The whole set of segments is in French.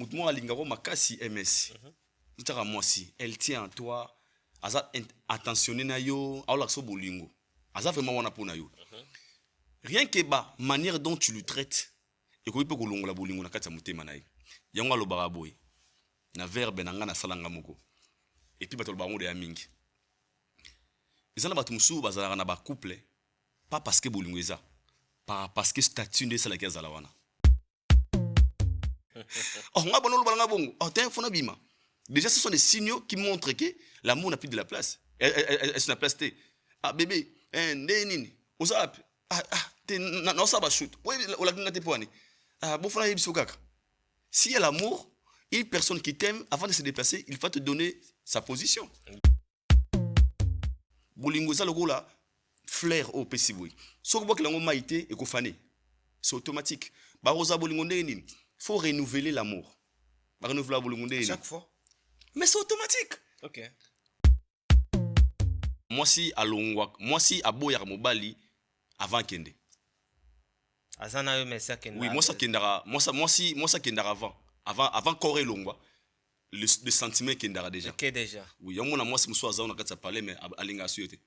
Moutmo alingaro makasi MS. Nutara mwasi, elle tient en toi. Aza attentionné na yo, aola so bolingo. Aza vraiment wana pona yo. Rien que ba manière dont tu le traites, et ko ipe ko longola bolingo na kati ya mutema na ye. Yango alobaka boy. Na verbe na nga na salanga moko. Et puis bato bango de ya mingi. Ezana bato musu bazalaka na ba couple pas parce que bolingo eza, pas parce que statut nde sala kezala wana. Oh nga bono lobanga bongo, oh t'es fona bima. Déjà ce sont des signaux qui montrent que l'amour n'a plus de la place. Elle n'a place té. Ah bébé, nini, osap. T'es na ça ba shoot. Ouais, on l'a ngate poani. Ah bon fona yebiso kaka. S'il y a l'amour, une personne qui t'aime, avant de se déplacer, il va te donner sa position. Bolingo za lokola flair au pesiboui. Soko boka lango maïté et kofane. C'est automatique. Ba rosa bolingo ndeni. Faut renouveler l'amour. Ba renouveler bolingo ndeni. Chaque fois. Mais c'est automatique. OK. Moi si aboya mobali avant kende. Azana yo mesa kenda. Oui, moi ça kendara avant coré longwa. Le sentiment kendara déjà. OK déjà. Oui, on a moi si muso azana kati parler mais alinga suyote.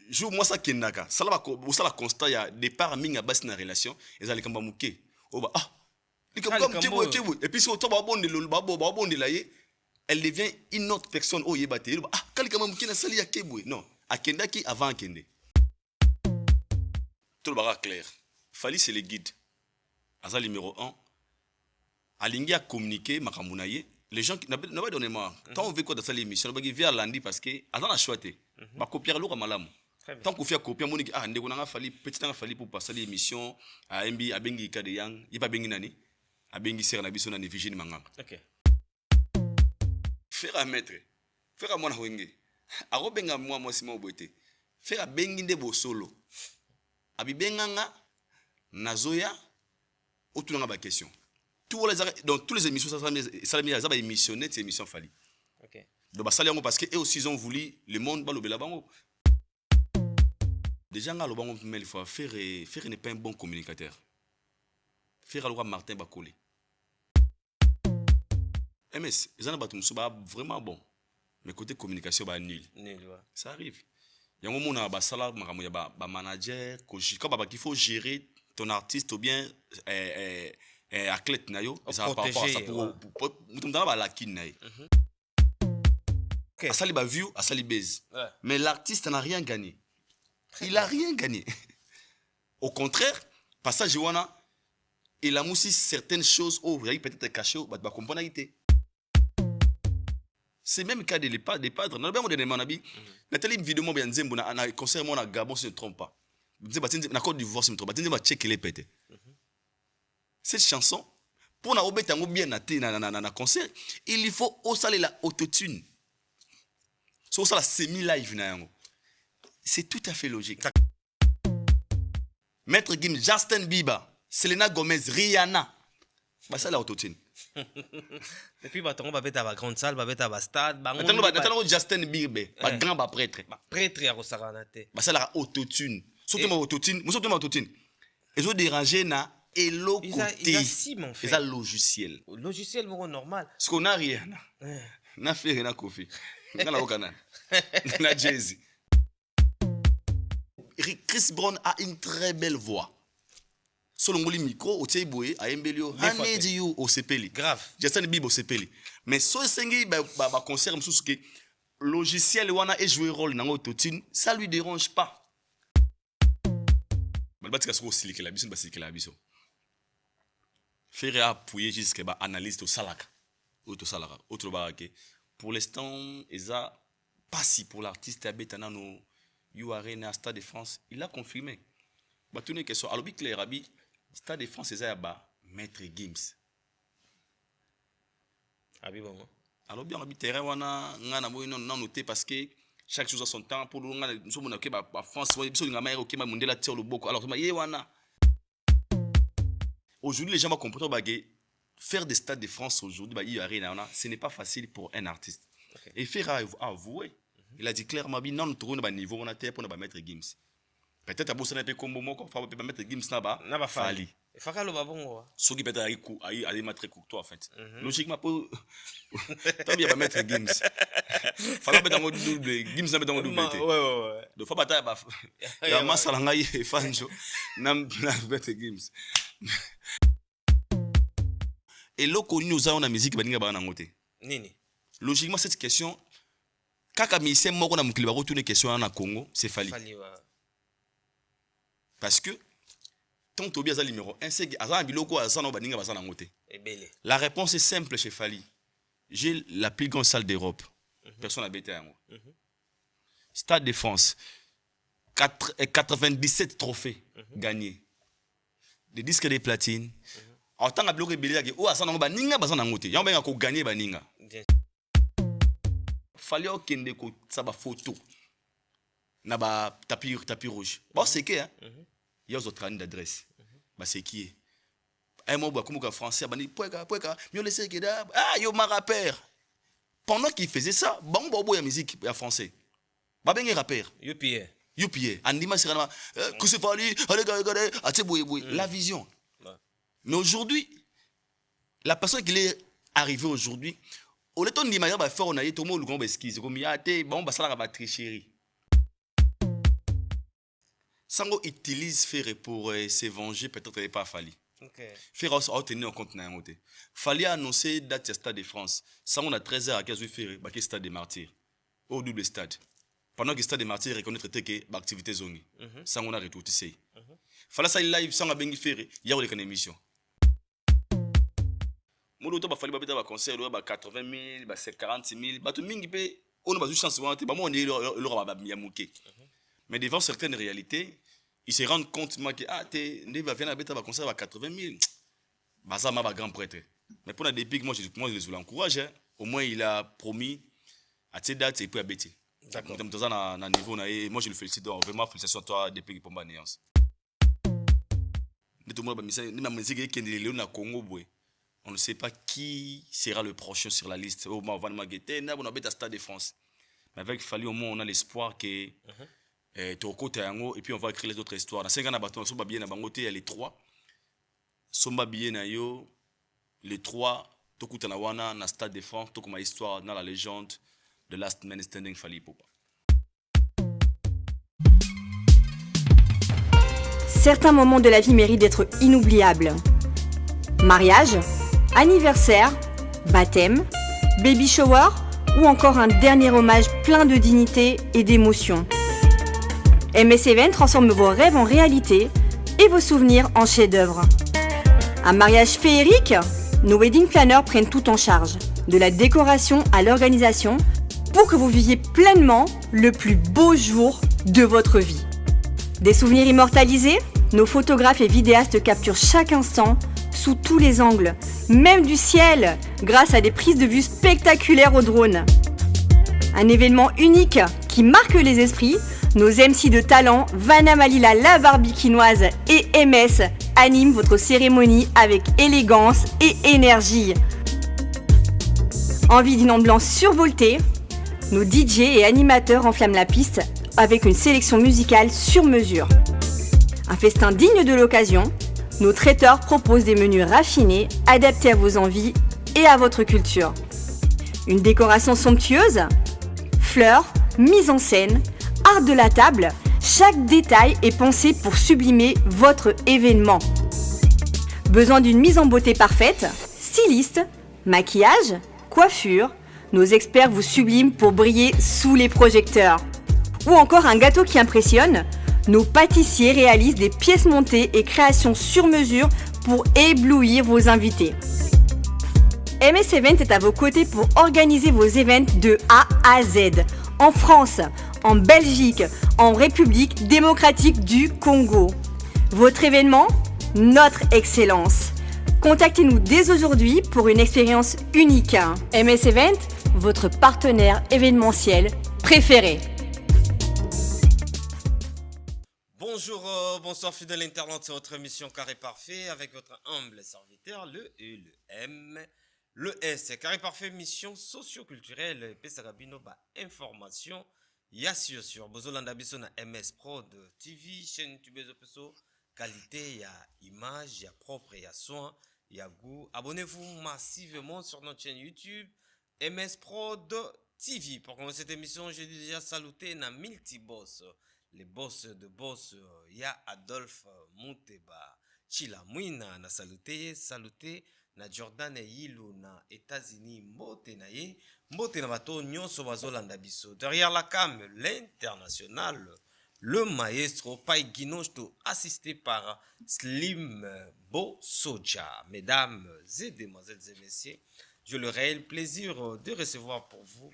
Jo moi ça kendaka. Sala ba sala constat ya départ minga basi na relation, ezali kamba muke. Oba et puis si autant elle devient une autre personne oh yebate kali kama mukina sali ya kebwe non akenda ki avant kende tout le bara clair Fally c'est le guide asa numéro 1 alingi a communiquer makamuna ye les gens n'a pas donné moi tant on veut quoi dans cette émission ba vers lundi parce que azana choité ba copier lo malamu tant qu'on fait copier moni ndeko na Fally petit na Fally pour passer l'émission a mb abengi kade yang yipa bengi nani abengi sera na biso na Virginie Manganga. OK. Faire à maître. Faire à moi na wenge. Aro benga moi sima obote. Faire à bengi nde bo solo. Abi benganga nazoya otulanga ba question. Dans toutes les émissions ça mis ba émissionner ces émissions Fally. OK. Donc ba sali yango parce que eux aussi ils ont voulu le monde ba lobela bango. Déjà nga lobango mais il faut faire n'est pas un bon communicateur. Faire le roi Martin Bakole. MS, ils en ont vraiment bon. Mais côté communication, bah nul. Nul, ouais. Ça arrive. Il y a un moment où ba salaire, ba manager, comme il faut gérer ton artiste ou bien athlète nayo. Ça par rapport à ça pour nous donner la kin nayo. À ça les view, à ça les baise. Mais l'artiste n'a rien gagné. Il a rien gagné. Au contraire, passage wana il a aussi certaines choses où il peut-être caché bah comprendre été. C'est même cas des padres. Na bien mon mon abi. Nathalie vidéo mo bien nzembo na concert mo na Gabon si je ne trompe pas. Na Côte d'Ivoire si je ne me trompe pas. Nzembo check les pété. Cette chanson pour na obeta ngo bien na concert, il faut osaler la autotune. So ça la semi live na yango. C'est tout à fait logique. Maître Gims, Justin Bieber, Selena Gomez, Rihanna. Bah ça la autotune. Et puis batongo ba beta ba grande salle, ba beta ba stade, ba ngomba Justin Bieber, ba grand ba prêtre. Ba prêtre ya kosakana te. Bah ça la autotune. Surtout ma autotune, muso ma autotune. Et zo déranger na elo côté. Ils a logiciel. Logiciel moko normal. Ce qu'on a rien. Na fait na Kofi. Na la okana. Na Jay-Z. Chris Brown a une très belle voix. Selon le micro, au Téboué, à Embelio, Hanedio, au Sepeli. Grave. Justin Bieber au Sepeli. Mais so sengi ba concert msous que logiciel wana et jouer rôle dans autotune, ça lui dérange pas. Balbatika so silike la biso, ba silike la biso. Faire appuyer jusqu'à ba analyste au salaka. Auto salaka, autre barake. Pour l'instant, eza pas si pour l'artiste abetana no Arena Stade de France, il a confirmé. Bah tout n'est que ça. Alors bi clair abi Stade de France c'est ba Maître Gims. Abi bon. Alors bien abi terrain wana ngana moyo non noté parce que chaque chose a son temps pour ngana nous sommes na ba France biso ngama ero kema mundela tire le boko. Alors ye wana. Aujourd'hui les gens vont comprendre bah que faire des Stades de France aujourd'hui bah Arena ce n'est pas facile pour un artiste. Okay. Et faire avouer. Il a dit clairement, non, nous trouvons un niveau, on a terre pour nous mettre Gims. peut-être abosana pe kombo moko fa pe mettre Gims Na ba Fali. Faka lo babongo. Soki peut-être aller mettre Cocteau en fait. Logiquement pour toi bien mettre Gims. Fala peut dans double Gims na dans double. Ouais. De fois bataille ba ya masala ngai fanjo na mettre Gims. Et là connu nous avons la musique baninga ba na ngote. Nini? Logiquement cette question kaka misem moko na mukili ba retourner question na Congo, c'est Fali. Parce que tant Tobi a numéro 1, c'est la réponse est simple chez Fali. J'ai la plus grande salle d'Europe. Personne n'a bêté à moi. Stade de France. 97 trophées gagnés. Des disques de platine. En tant que bloqué Bélia, oh, ça n'a pas ninga bazan ngote. Y'a bien qu'on gagné baninga. Fali au kende ko ça ba photo. Na ba tapis rouge. Bon c'est que hein. Il y a d'autres d'adresse. Bah c'est qui est un mot comme un français bani poeka mieux laisser que ah yo ma rappeur. Pendant qu'il faisait ça, bon bobo ya musique ya français. Ba ben rappeur. Youpie. Andima sirana que c'est Fali, allez regarder, la vision. Mais aujourd'hui, la personne qui est arrivée aujourd'hui, au lieu de dire bah faire on a eu tout le monde le grand esquisse comme il a été bon bah ça la va tricherie. Sango utilise Ferré pour se venger, peut-être pas Fali. Ferré a tenu en compte na ngote. Fali a annoncé date Stade de France. Sango na 13h à 15h Ferré, bah que Stade des Martyrs. Au double stade. Pendant que Stade des Martyrs reconnaître que l'activité zongi. Sango na retour tissé. Fala ça live sango bengi Ferré, il y a une émission. Molo to ba Fali ba beta ba concert ba 80 000, ba 40 000, ba tout mingi pe on a pas eu chance de ba mo on est le ba miamuke. Mais devant certaines réalités, ils se rendent compte que ne va venir à concert à 80 000. Baza ma grand prêtre. Mais pour la début, moi je les encourage. Hein. Au moins il a promis à cette date et puis à bêter. D'accord. Niveau moi je le félicite donc vraiment félicitations à toi depuis pour ma néance. Tout le monde va me dire que le Congo on ne sait pas qui sera le prochain sur la liste. Au moins on va m'agueter, on a bêté à Stade de France. Mais avec Fali au moins on a l'espoir que et puis on va écrire les autres histoires. Dans 5 ans, on va bien il y a les 3. Somba bien na yo les 3 tokuta na wana na Stade de France to comme histoire dans la légende de Last Man Standing Fali Ipupa. Certains moments de la vie méritent d'être inoubliables. Mariage, anniversaire, baptême, baby shower ou encore un dernier hommage plein de dignité et d'émotion. MS Event transforme vos rêves en réalité et vos souvenirs en chefs-d'œuvre. Un mariage féerique? Nos wedding planners prennent tout en charge, de la décoration à l'organisation, pour que vous viviez pleinement le plus beau jour de votre vie. Des souvenirs immortalisés? Nos photographes et vidéastes capturent chaque instant sous tous les angles, même du ciel, grâce à des prises de vue spectaculaires au drone. Un événement unique qui marque les esprits. Nos MC de talent, Vanna Malila la barbikinoise et MS animent votre cérémonie avec élégance et énergie. Envie d'une ambiance survoltée? Nos DJ et animateurs enflamment la piste avec une sélection musicale sur mesure. Un festin digne de l'occasion, nos traiteurs proposent des menus raffinés, adaptés à vos envies et à votre culture. Une décoration somptueuse? Fleurs, mise en scène, art de la table, chaque détail est pensé pour sublimer votre événement. Besoin d'une mise en beauté parfaite? Styliste, maquillage, coiffure, nos experts vous subliment pour briller sous les projecteurs. Ou encore un gâteau qui impressionne? Nos pâtissiers réalisent des pièces montées et créations sur mesure pour éblouir vos invités. MS Event est à vos côtés pour organiser vos événements de A à Z, en France, en Belgique, en République démocratique du Congo. Votre événement? Notre excellence. Contactez-nous dès aujourd'hui pour une expérience unique. MS Event, votre partenaire événementiel préféré. Bonjour, bonsoir fidèles internautes, c'est votre émission Carré Parfait avec votre humble serviteur, le E, le M, le S. Carré Parfait, mission socio-culturelle, Pesarabino, information Ya sur bozolanda biso na MS Prod TV chaîne YouTube ezopeso qualité ya image ya propre ya son ya goût. Abonnez-vous massivement sur notre chaîne YouTube MS Prod TV. Pour commencer cette émission, j'ai déjà saluté na multi-boss. Les boss de boss, ya Adolphe Mouteba Chilamwina na saluté na Jordan Yilu na États-Unis mbote na ye mbote na bato nyonso bazolanda biso. Derrière la cam, l'international, le maestro Pai Guinosto, assisté par Slim Bosoja. Mesdames et demoiselles et messieurs, j'ai le réel plaisir de recevoir pour vous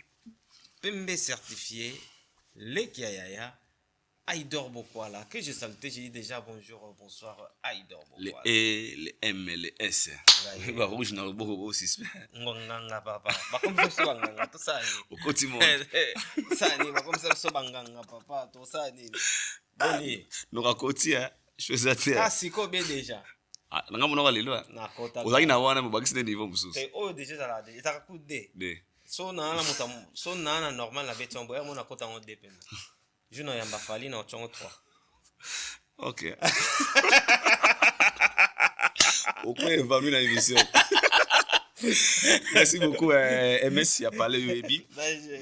Pembe certifié, le Kiayaya, Aïdor Bokwala, que j'ai saluté, j'ai dit déjà bonjour, bonsoir, Aïdor Bokwala. Les E, les M, les S. Bah, rouge, n'a pas aussi. Nganga papa. Ba comme ça so nganga to sani. Au quotidien. Sani ba comme ça so banganga papa to sani. Boni. Nous raconter, hein. Chose à faire. Ah siko be déjà. Ah, nanga mona walelo. Na kota. Ozaki na wana mabakisi niveau mususu. Te o déjà ça là, ça ka de. De. So na muta so na normal la beton boya mona kota on depend. Je n'ai pas fallu na chongo 3. Ok. Pourquoi évaluer dans l'émission? Merci beaucoup, MS, il a parlé Uebi.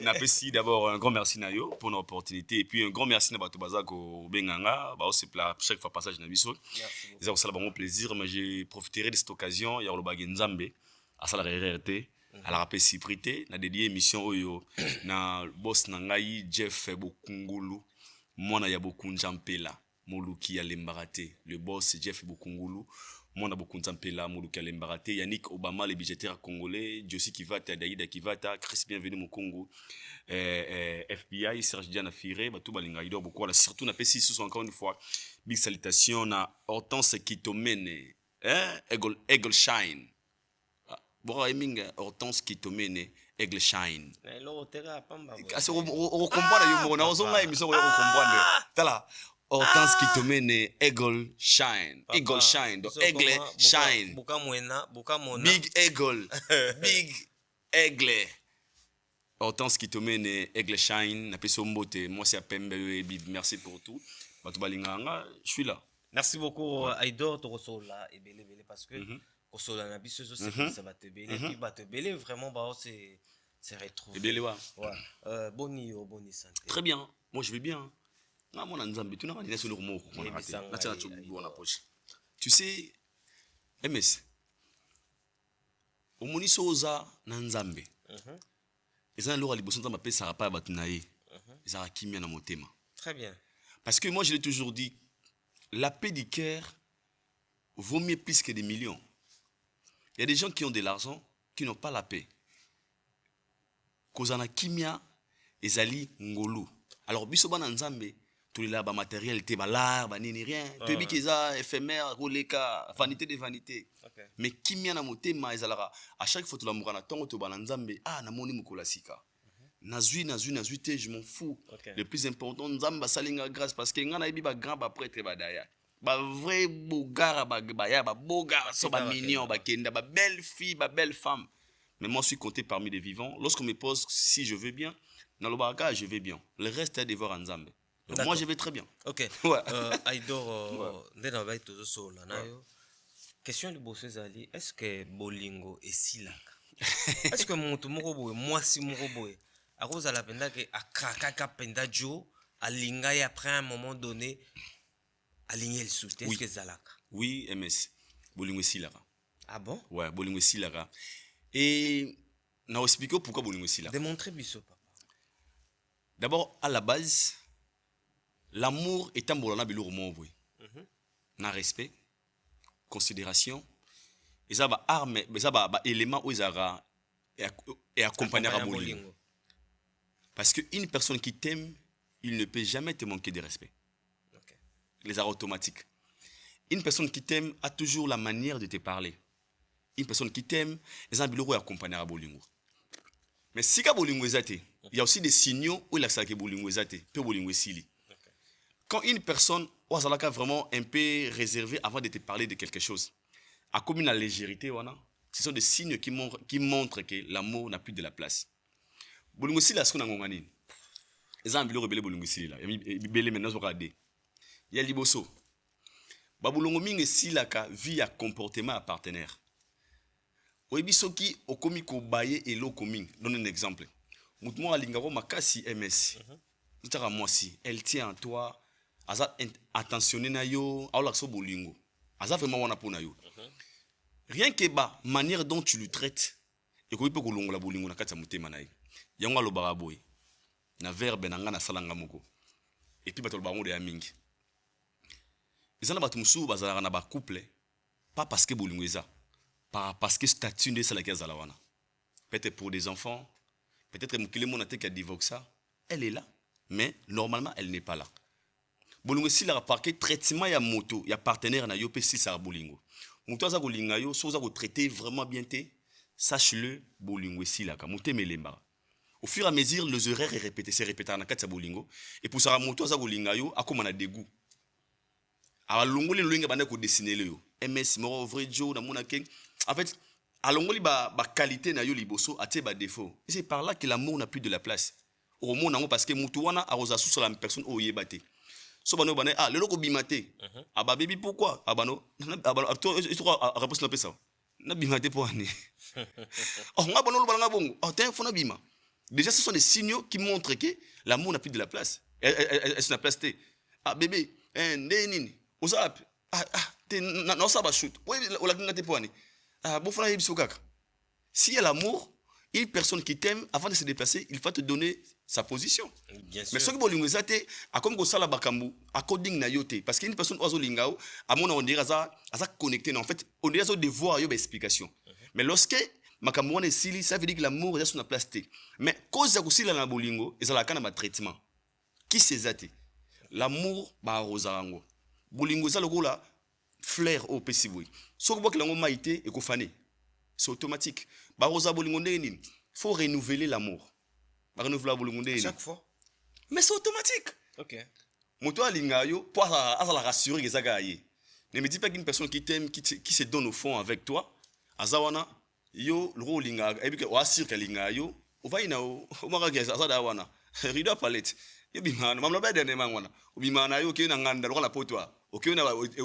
N'apprécie d'abord un grand merci Nayo pour l'opportunité et puis un grand merci à Bato Bazak au Benganga. Bah, c'est chaque fois passage dans l'émission. C'est un bon plaisir, mais j'ai profité de cette occasion. Il y a le Bagenzambe à sa RRT. À la rappel cyprité, na dédié émission oyo na boss nangai Jeff Bokungulu, mwana ya Bokunjampela, Moluki ya Lembarate, le boss Jeff Bokungulu, mwana Bokunjampela, Moluki ya Lembarate, Yannick Obama, le budgétaire congolais, Josie Kivata, Daïda Kivata, Chris bienvenue au Congo, FBI, Serge Diana Firé, Batou Balinga Idor Bokwala, surtout na P6 encore une fois, big salutation na Hortense Kitomene, Eagle Shine. Bora eminga Hortense Kitomene Aigle Shine. Elo tera pamba. Kasi o comprendre yo mona ozonga émission o comprendre. Tala Hortense Kitomene Aigle Shine. Eagle Shine, donc Aigle Shine. Buka mona. Big Eagle. Big Aigle. Hortense Kitomene Aigle Shine, na peso mbote. Moi c'est Pembe merci pour tout. Bato balinganga, je suis là. Merci beaucoup Aïdor to resola et belé parce que Osola na biso ça va te belé puis va te belé vraiment bah c'est retrouvé. Belé wa. Ouais. Boni santé. Très bien. Moi je vais bien. Na mon nzambe tu n'as pas dit sur le mot qu'on a raté. Na tena tu bon approche. Tu sais MS. Omoni soza na nzambe. Ezana lora liboso nzambe pe ça pas batu na ye. Ezara kimia na motema. Très bien. Parce que moi je l'ai toujours dit, la paix du cœur vaut mieux plus que des millions. Il y a des gens qui ont de l'argent, qui n'ont pas la paix. Kozana kimia, ezali ngolu. Alors, biso bana nzambe, tous les là, matériel, te balar, nini, rien. Tu es keza, éphémère, roleka, vanité de vanité. Mais kimia na motema, ezalara. À chaque fois, tu l'as mourana, tongo to bana nzambe, na moni mukola sika. Nazui, te, je m'en fous. Le plus important, nzamba salinga grâce, parce que ngana ibi ba grand, ba prêtre, ba daya. Ba vrai bogara ba bogara so ba mignon ba kenda ba belle fille ba belle femme, mais moi je suis compté parmi les vivants. Lorsqu'on me pose si je vais bien dans le baraka, je vais bien, le reste est devoir nzambe. Donc moi je vais très bien. OK. Ouais. Aïdor ndena ba itozo sola nayo question de bosezali, est-ce que bolingo esilaka? Est-ce que mutu moko boye mwasi moko boye akoza la penda ke akaka penda jo alinga et après un moment donné aligner le soutien, est-ce que Zalaka? Oui, MS. Bolingo Silara. Ah bon? Ouais, Bolingo Silara. Et on a expliqué pourquoi Bolingo Silara. Démontrer biso papa. D'abord, à la base, l'amour est un bolana bilou romo. Na respect, considération, et ça va arme, mais ça va élément où ils et accompagner à Bolingo. Parce qu'une personne qui t'aime, il ne peut jamais te manquer de respect. Les arts automatiques. Une personne qui t'aime a toujours la manière de te parler. Une personne qui t'aime, les ambiloros accompagnent à Bolingo. Mais si Bolingo est athée, il y a aussi des signaux où il a ça que Bolingo est athée, peu Bolingo est sili. Quand une personne est vraiment un peu réservée avant de te parler de quelque chose, à comme une légèreté, ce sont des signes qui montrent que l'amour n'a plus de la place. Bolingo sili a ce qu'on a ngongani. eza biloko ebele bolongo esilila ebele maintenant zoka de ya liboso babulongo mingi esilaka vie ya comportement ya partenaire oyebi soki okomi kobaye eloko mingi. Donne un exemple. Mout mo alingako makasi MS nitaka mwasi elle tient en toi aza attentionné na yo aolakso bolingo aza vraiment wana pona yo rien que ba manière dont tu le traites ekoki pe kolongola bolingo na kati ya motema na ye yango alobaka boye na verbe na nga na salanga moko et puis bato alobaka ngo de ya mingi eza na bato mosusu bazalaka na bacouple pas parce que bolingo eza parce que statut nde esalaki azala wana peut-être pour des enfants peut-être mokili mona te ki a divorça elle est là mais normalement elle n'est pas là bolingo esilaka parce que traitement ya moto ya partenaire na yo mpe silisaka bolingo moto aza kolinga yo so oza kotraite vraiment bien te sache-le bolingo esilaka motema elembaka au fur et à mesure les erreurs se répétaka na kati ya bolingo epusaka moto aza kolinga yo akóma na dégoût alongoli lolinga banda kodesinele yo ms moko vrai jo namonake en fait alongoli qualité na yo liboso atie défaut et c'est par là que l'amour n'a plus de la place au monde nango parce que moto wana aroza sous la personne oyeba te so bano bana lelo ko bimate aba baby pourquoi abano réponse na pesa na bimate pour ani ngabano lo bana bongo t'es fona bima déjà ce sont des signaux qui montrent que l'amour n'a plus de la place elle n'a place te bébé nini osap te na osaba shoot ola kinga te pour ani bon fona yebiso kaka s'il y a l'amour une personne qui t'aime avant de se déplacer il faut te donner sa position. Bien sûr. Mais ce que bolingo ezate a comme ko sala bakambu according na yote parce qu'une personne ozo lingao a mon on dirait ça connecté en fait on dirait ça devoir yo ba explication. Mais lorsque makambu wana esili ça veut dire que l'amour est sur la place té. Mais cause ya kusila na bolingo ezala kana ba traitement. Qui sezate l'amour ba rosarango. Bolingo ezala lokola flair au pesiboy. So ko bokelango maité e ko fané. C'est automatique. Ba rosa bolingo ndeni faut renouveler l'amour. Chaque fois. Mais c'est automatique. Ok. Moto alinga yo pour la rassurer que ça gagne. Ne me dis pas qu'une personne qui t'aime, qui se donne au fond avec toi, azawana yo le linga et puis assure que linga yo, on va ina o maraga azada wana. Rido palette. Yo bimana, mamlo ba dene mangwana. Bimana yo ke na nganda la potwa. Ok na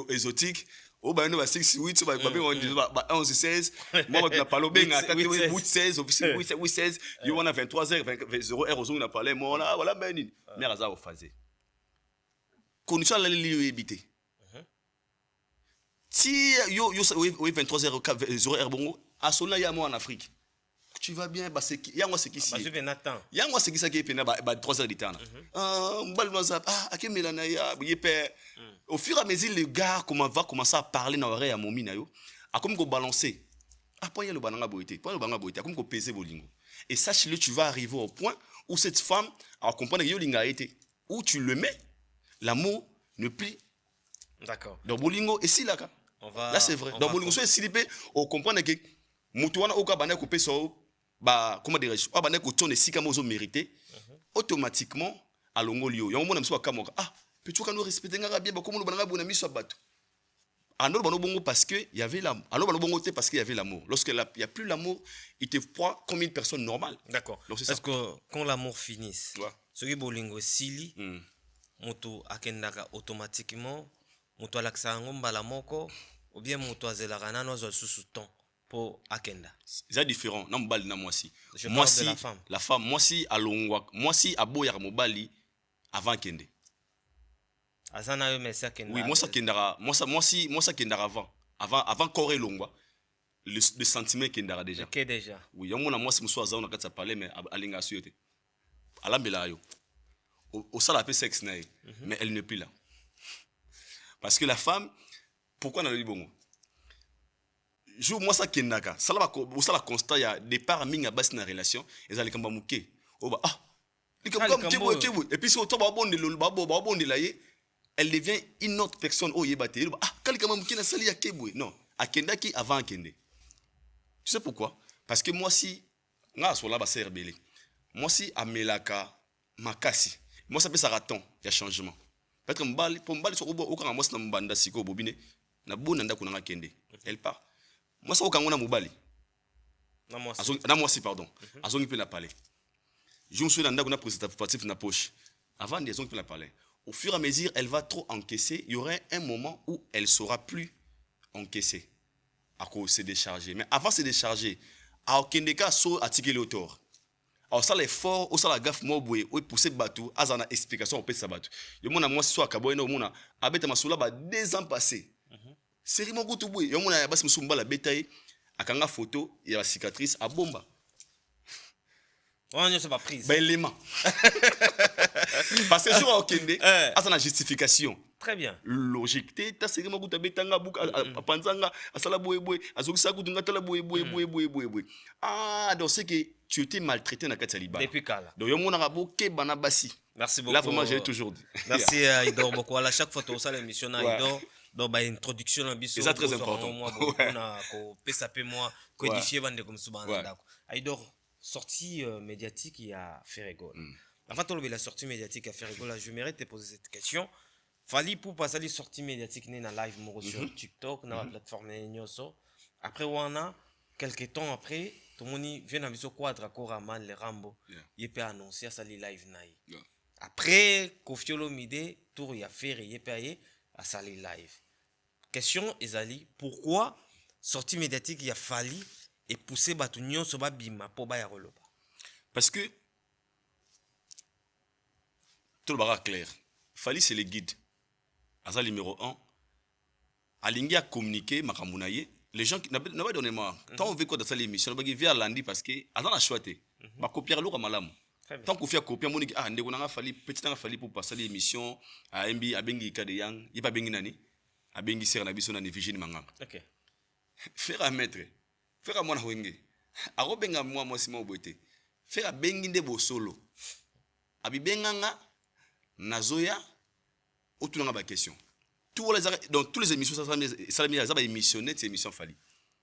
exotique. Oh bah nous 6 8 bah 11 16 moi on a parlé bien 8 16 officiel 8 16 you on a 23h 0h on a parlé moi là voilà ben ni mais ça au phasé condition la li habiter si yo 23h 0h bongo à cela y a moi en Afrique tu vas bien bah c'est yango c'est qui si yango c'est qui ça qui pena bah 3h de temps mbal no ça akemela na ya yepe au fur et à mesure le gars va commencer à parler na oreille à momi na yo a comme ko balancer après il y a le bananga boité comme ko peser bolingo et sache-le tu vas arriver au point où cette femme a comprendre que yo linga été où tu le mets l'amour ne plus d'accord dans bolingo et si là là c'est vrai dans bolingo so silipé on comprendre que mutu wana oka bana ko pesa ba comment dire o bana ko tone sika mozo mérité automatiquement alongolio yango mona mso kamoka tu vas nous respecter bien comme nous bananga bona miso bato anolo bano bongo parce que il y avait l'amour alors bano bongo te parce qu'il y avait l'amour lorsque il y a plus l'amour il te prend comme une personne normale d'accord parce que quand l'amour finisse ce qui bolingo sili moto akendaka automatiquement moto alaksa ngomba la moko ou bien moto azelaka nano zo susu ton pour akenda c'est différent na mobali na mwasi mwasi la femme mwasi alongwa mwasi aboya mobali avant kende Azana yo mesa kenda. Oui, moi ça kendara avant coré longwa. Le sentiment kendara déjà. OK déjà. Oui, yamona moi c'est muso azana kati parler mais alinga suyote. Alambela yo. Au sala pe sexe na mais elle n'est plus là. Parce que la femme pourquoi na le bongo? Jo moi ça kendaka. Sala au sala constat ya départ minga bas na relation, ezali kamba muke. Oba et puis si autant babonde la elle devient une autre personne oh yebate kali kama mukina sali ya kebwe non akendaki avant akende tu sais pourquoi parce que moi si nga sola ba serbele moi si amelaka makasi moi ça peut ça raton ya changement peut-être mbali pour mbali so okanga moi na mbanda siko bobine na bona ndako na kende elle part moi ça okanga na mobali na moi si pardon azongi pe na parler je me souviens ndako na préservatif na poche avant des gens qui la parlaient. Au fur et à mesure, elle va trop encaisser. Il y aurait un moment où elle ne saura plus encaisser. À cause se décharger. Mais avant de se décharger, à aucun des cas, saut à tirer l'auteur. Alors ça l'effort, ou ça la gaffe moi boué, ou pousser bateau, à une explication on peut ça bateau. Le monde a moi soit à no mona, abeta masula ba 2 ans passés. C'est mon goût tout boué. Le monde a bas musumba la bétail, à kanga photo, il y a la cicatrice à bomba. On n'y a pas prise. Ben l'élément. Parce que je vois aucun des, à sa justification. Très bien. Logique. T'as c'est mon goût à bétanga bouk à panzanga, à sala boué boué, à zokisa goût nga tala boué boué boué boué boué boué. Ah donc c'est que tu étais maltraité dans la Kataliba. Depuis quand là? Donc, il y a un ke banabasi. Merci beaucoup. Là, vraiment, j'ai toujours dit. Merci à Idor beaucoup. À chaque fois, tu as l'émission à Idor. Donc, bah, introduction à Bissau. C'est très important. Moi, codifier bande comme ça. Idor, sortie médiatique, il y a Ferrego. Avant de la sortie médiatique à Ferrego, là, je mérite de poser cette question. Fali pour passer à la sortie médiatique, il y a live sur TikTok, dans la plateforme Nyoso. Après, on a quelques temps après. Tout le monde vient à Bissau Quadra, Koraman, les Rambo. Il peut annoncer à Sali Live Naï. Après, Kofiolo Mide, Tour y a fait, il peut aller à Sali Live. Question, Ezali, pourquoi sortie médiatique il a fallu et pousser Batunion sur Bima pour Bayaroloba? Parce que tout le barra clair. Fali, c'est le guide. Azal numéro 1. Alingi a communiqué, Makamounaye. Les gens qui n'ont pas donné moi. Tant on veut quoi dans cette émission, on va via lundi parce que avant la choité, ma copier l'eau comme malam. Tant qu'on fait copier mon ah ndeko nanga fali petit nanga fali pour passer l'émission à MB à bengi kadeyang, il pas bengi nani, à bengi ser na biso na Virginie Mangam. OK. Faire à maître, faire à moi na wenge. A robenga moi si mo boité. Faire à bengi nde bo solo. Abi benganga nazoya autour nanga ba question. Dans toutes les émissions, ça va émissionner ces émissions Fali.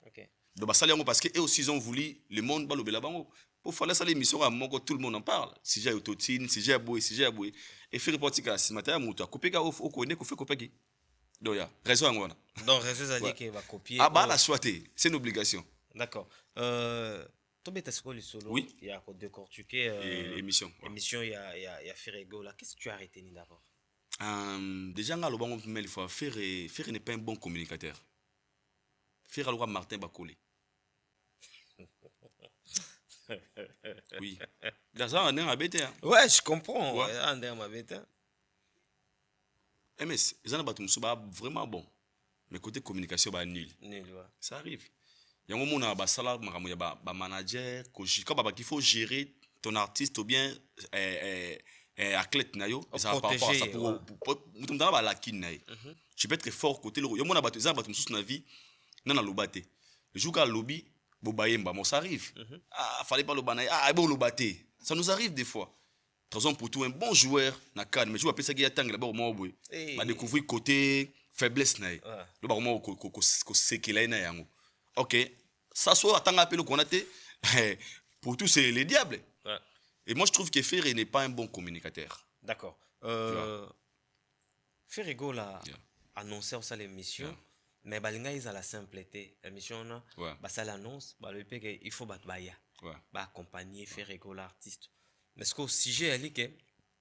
OK. Donc, ça parce qu'eux aussi ils ont voulu le monde va le belabango. Pour faire ça l'émission à mon tout le monde en parle. Si j'ai autotine, si j'ai aboué, et faire reporter à ce matin, on a coupé au connaît qu'on fait copier. Donc, il y a raison à moi. Donc, raison à dire qu'il va copier. Ah, bah, la choité, c'est une obligation. D'accord. Toi, tu as ce solo. Oui. Il y a décortiqué. Émission. Émission, il y a Ferrego là. Qu'est-ce que tu as arrêté d'abord? Déjà, il faut faire n'est pas un bon communicateur. Faire le roi Martin Bakolé. Oui. Là, ça, on est à bête. Ouais, je comprends. On est à bête. MS, ils ont vraiment bon. Mais côté communication, c'est nul. Nul, ouais. Ça arrive. Il y a un moment où il y a un manager, il faut gérer ton artiste ou bien athlète nayo ça par rapport à ça pour mutumdana ba lakine naye je peux être fort côté le yo mona bato za bato mususu na vie na lobate le jour ka lobby bobayemba moi ça arrive fallait pas le banaye bon lobaté ça nous arrive des fois par exemple pour tout un bon joueur na CAN mais je vois ça qui attend là-bas au moins boy va découvrir côté faiblesse naye le ba moi ko sekela na yango OK ça soit attend appel qu'on a été pour tout c'est les diables. Et moi, je trouve que Ferré n'est pas un bon communicateur. D'accord. Ferrego l'a annoncé ça l'émission, mais balinga ils a la simpleté. L'émission là, ça l'annonce, il faut accompagner Ferrego l'artiste. Mais ce que si j'ai dit que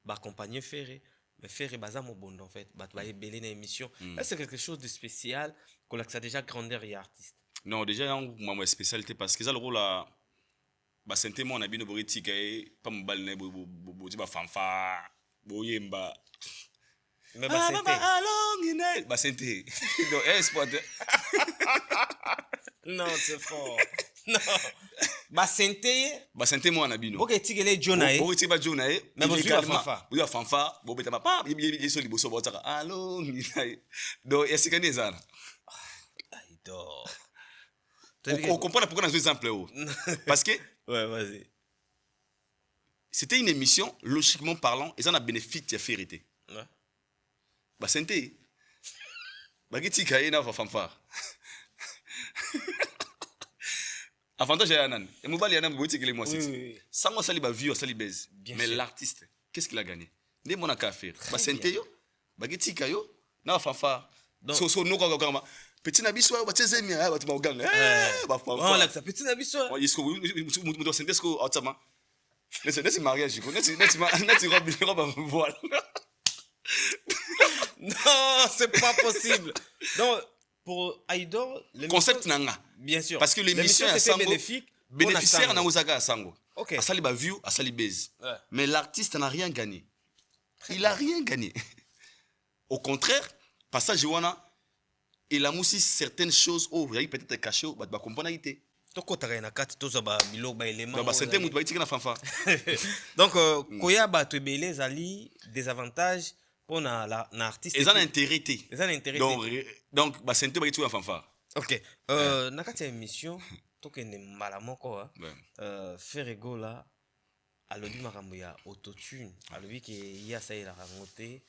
accompagner Ferré, mais Ferré baza mon bon en fait, belé dans l'émission. C'est quelque chose de spécial que ça déjà grandeur et artiste. Non, déjà ma spécialité parce que ça le rôle là. Bah senté mon abi no politique pas me balne bo ba fanfa boyemba mais bah senté bah senté donc sport non c'est fort non bah senté mon abi no OK tigele jonae bo ti ba jonae mais bo fanfa bo beta papa il so liboso ba tsaka allô donc yasikani ezana aido on comprend pourquoi dans exemple parce que ouais, vas-y. C'était une émission, logiquement parlant, et ça a bénéfice de la vérité. Ouais. Bah, c'est bah, qui t'a na fanfare. Avantage à Yanan. Et Moubal Yanan, vous dites que les mois c'est. Sans moi, ça li ba vie, ça li baise. Mais l'artiste, qu'est-ce qu'il a gagné? Né mon a faire. Bah, c'est yo. Bah, qui t'a yo na fanfare. So no quand petit nabiso ba tsezemi ba tuma oganga ba fanfare. Oh là ça petit nabiso. Est-ce que vous doit sentir ce que autrement Nesse mariage, nesse robe voile. Non, c'est pas possible. Donc, pour Aïdor, Concept nanga. Bien sûr. Parce que l'émission est c'était bénéfique. Bénéficiaire na Osaka à Sango. Ok. Asali ba view, asali base. Ouais. Mais l'artiste n'a rien gagné. Il a rien gagné. Au contraire, passage wana, il a moussi certaines choses. Oh, il peut-être caché, bah comprendre ité. Tokotaka na kati toza ba bilo ba élément. Bah c'était mutu ba itika na fanfa. Donc koya ba to belé zali des avantages pour na artiste. Ils ont intérêt. Ils ont intérêt. Donc bah c'était ba itika na fanfa. OK. Na kati émission tokende mbala moko Ferrego là alobi makambo ya autotune. Alobi ke ya sa ila rangote,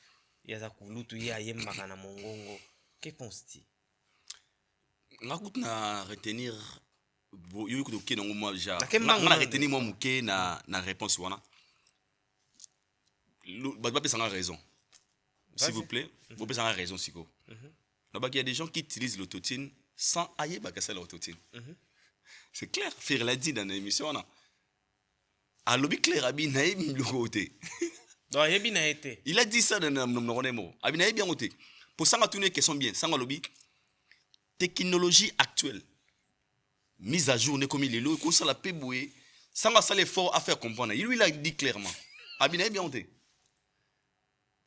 ya za kulutu ya yemaka na mongongo. Que penses-tu? Ngakuta na retenir yo ko ke nango moi déjà na retenir moi muke na réponse wana ba pesa nga raison s'il vous plaît vous pesa nga raison siko il y a des gens qui utilisent l'autotune sans ailler ba kasa l'autotune c'est clair faire l'a dit dans l'émission là a lobby clair abi na yebi lokote donc yebi na été il a dit ça dans nos mots abi na yebi bien côté pour ça nga tourner question bien ça nga lobby technologie actuelle mise à jour, comme il est là, ça la paix bouée, sans l'effort à faire comprendre. Il lui a dit clairement. Abinaï bien honte. Et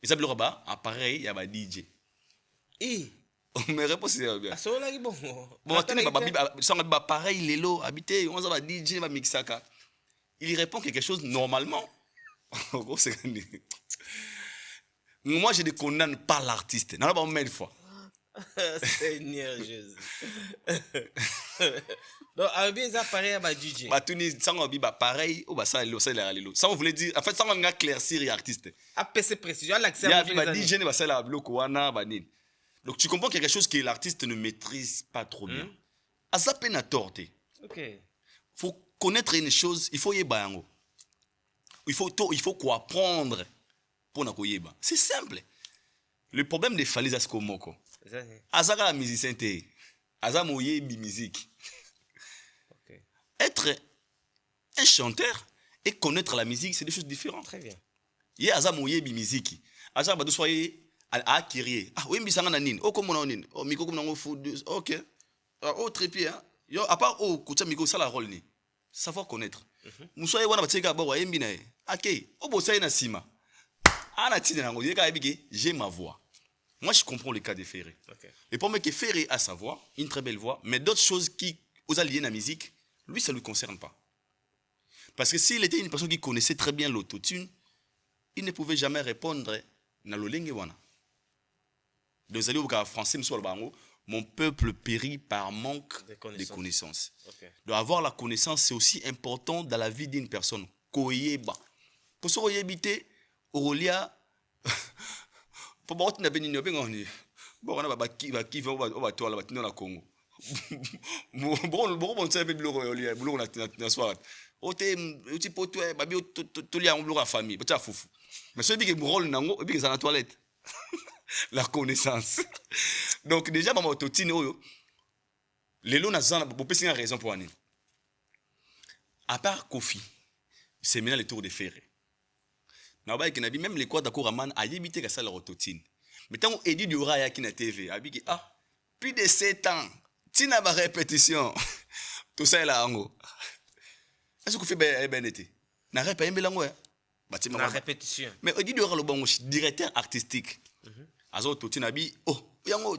ça, le rabat, appareil, il y a un DJ. Et mais réponse c'est bien. ça là bon. Bon, sans appareil, il est là, habité, on va DJ, va mixer ça. Il répond quelque chose normalement. Moi, je ne condamne pas l'artiste. Non, pas une fois. Seigneur Jésus. Donc, avec ça pareil à DJ. Bah Tunis, ça on dit bah pareil, ou bah ça là lelo. Ça on voulait dire en fait ça on a éclaircir l'artiste. APC précision, l'accès à bah DJ ne va ça la bloc wana bah nin. Donc tu comprends quelque chose que l'artiste ne maîtrise pas trop bien. À ça peine à torter. OK. Faut connaître une chose, il faut yeba yango. Il faut quoi apprendre pour na koyeba. C'est simple. Le problème des falises à ce komoko. Azaka la musicien té. Aza moye bi musique. OK. Être un chanteur et connaître la musique, c'est des choses différentes. Très bien. Yé aza moye bi musique. Aza ba do soyer à acquérir. Ah oui, bisanga na nini? Oh comment on nini? Oh miko comme nango foot. OK. Oh trépied hein. Yo à part oh kucha miko ça la rôle ni. Savoir connaître. Musoye wana batika ba wa yembi na ye. OK. Oh bosaye na sima. Ana tine nango yeka yebiki, j'ai ma voix. Moi, je comprends le cas de Ferré. Okay. Le problème est que Ferré a sa voix, une très belle voix, mais d'autres choses qui, aux alliés de la musique, lui, ça ne lui concerne pas. Parce que s'il était une personne qui connaissait très bien l'autotune, il ne pouvait jamais répondre na lolenge wana. Donc, vous allez au français, mon peuple périt par manque de connaissances. Okay. Donc, avoir la connaissance, c'est aussi important dans la vie d'une personne. Koyeba. Pour ça, koyebite, Aurelia, pour moi tu n'as pas ni ngoni bon on a ba qui va on toi là na Congo bon ça fait bloc na soir o ti poto ba bi to lia on bloc famille ba fufu mais celui qui rôle nango et puis ça na toilette la connaissance donc déjà maman totine oyo lelo na zana bo pesi raison pour ani à part Kofi c'est maintenant le tour de Ferré. Même les quoi d'accord man a yébité que ça la rototine. Mais tant qu'on Eddie Diora ya qui na TV, a dit ah plus de 7 ans, tina ba répétition. Tout ça là ango. Est-ce que vous faites ben été? Na répétition belango ya. Na répétition. Mais Eddie Diora le bon directeur artistique. Azo totine abi oh yango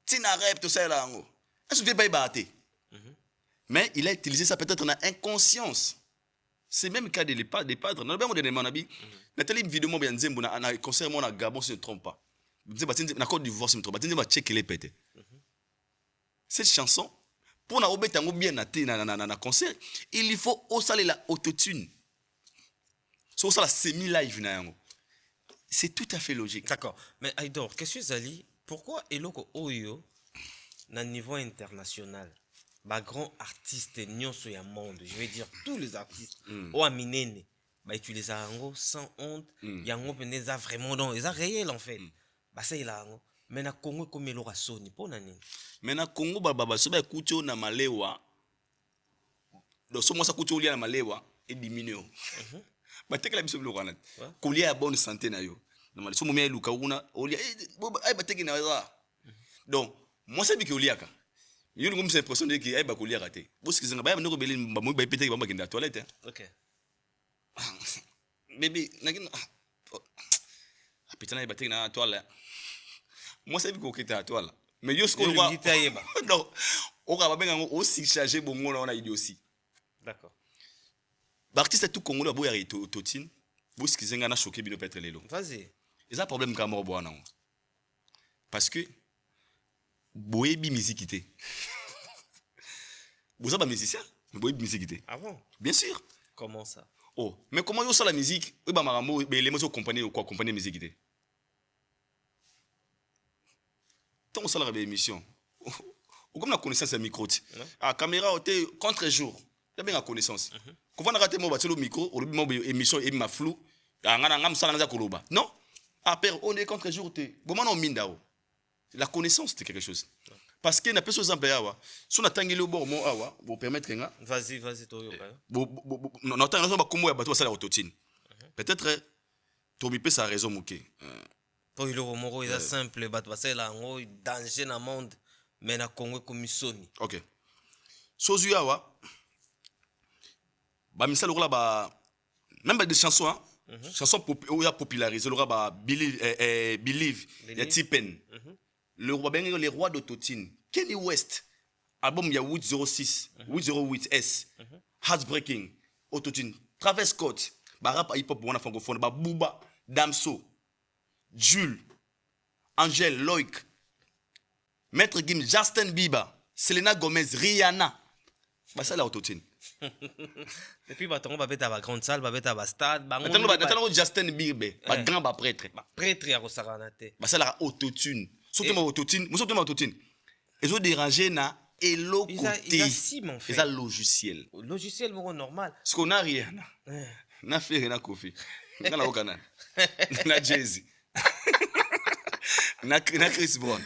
tina rep tout ça là ango. Est-ce que vous faites baté? Mais il a utilisé ça peut-être en inconscience. C'est même le cas des padres. Nous avons des manabi. Nathalie vidéo moi bien nzembo na concert moi na Gabon si je ne trompe pas. Na Côte d'Ivoire si je ne trompe pas. Nzembo check les pété. Cette chanson pour na obetango bien na concert, il faut osaler la autotune. So ça la semi live na yango. C'est tout à fait logique. D'accord. Mais Aïdor, qu'est-ce que Zali, pourquoi eloko oyo na niveau international? Ba grand artiste nyonso ya monde, je veux dire tous les artistes o aminene ba utiliser yango sans honte, yango peneza vraiment donc ils a réel en fait. Ba ça il a yango. Mais na Congo comme elora soni pona nini? Mais na Congo baba so ba kucho na malewa. Donc so mo sa kucho lia na malewa et diminue. batekela biso biloko wana Ouais. kolia ya bonne santé na yo normali so momi eluka kuna olia bateki na eza donc moi c'est biki oliaka yo ngom c'est impression de ki ay bakoliaka te bosikizanga baya ndoko beli bamoyi bayipeteki bambakenda toilette Ok. bébé nakina apitana bateki na toile moi c'est biki okita toile mais yo sko Yo lwa lui dit ayeba. non oka babenga aussi charger bongo na idi aussi D'accord. l'artiste tout congolais boya totine bosikizanga na choquer bino peut-être lelo Vas-y. eza problème ka moko bwana parce que boyebi musique te boza ba musicien mais boyebi musique te Ah bon? bien sûr Comment ça? oh mais comment yo ça la musique oui ba marambo be les mots compagnie ou quoi compagnie musique te tant ça la émission ou comme la connaissance à micro à caméra au contre-jour t'as bien la connaissance quand on a raté mon bâtiment micro ou le émission et ma flou ngam ça na koloba non après on est contre-jour te bon maintenant mindao la connaissance c'est quelque chose parce que na personne exemple awa so na tangeli bo mo awa bo permettre nga Vas-y, Toyoka. non tant ba kombo ya bato sala autotune peut-être Tobi peut sa raison moké Po iloko moko eza simple bato basala yango danger na monde mais na Congo komisoni. OK sozu awa ba misala lokola ba même des chansons hein chansons popularisées lokola ba believe ya Tipen le roi benga les rois d'autotune Kenny West album ya 806 808S Heartbreaking autotune Travis Scott ba rap hip hop wana francophone ba Booba Damso Jules Angel Loic Maître Gims Justin Bieber Selena Gomez Rihanna ba ça la autotune Et puis batongo babeta ba grande salle babeta ba stade bango natano Justin Bieber ba grand ba prêtre ba prêtre ya kosakana te. ba ça la autotune surtout ma autotune muso ma autotune ezo déranger na eloko Ils a sim en fait. ça logiciel Logiciel moko normal. ce qu'on a rien na faire na Kofi na okana na Jay-Z na Chris Brown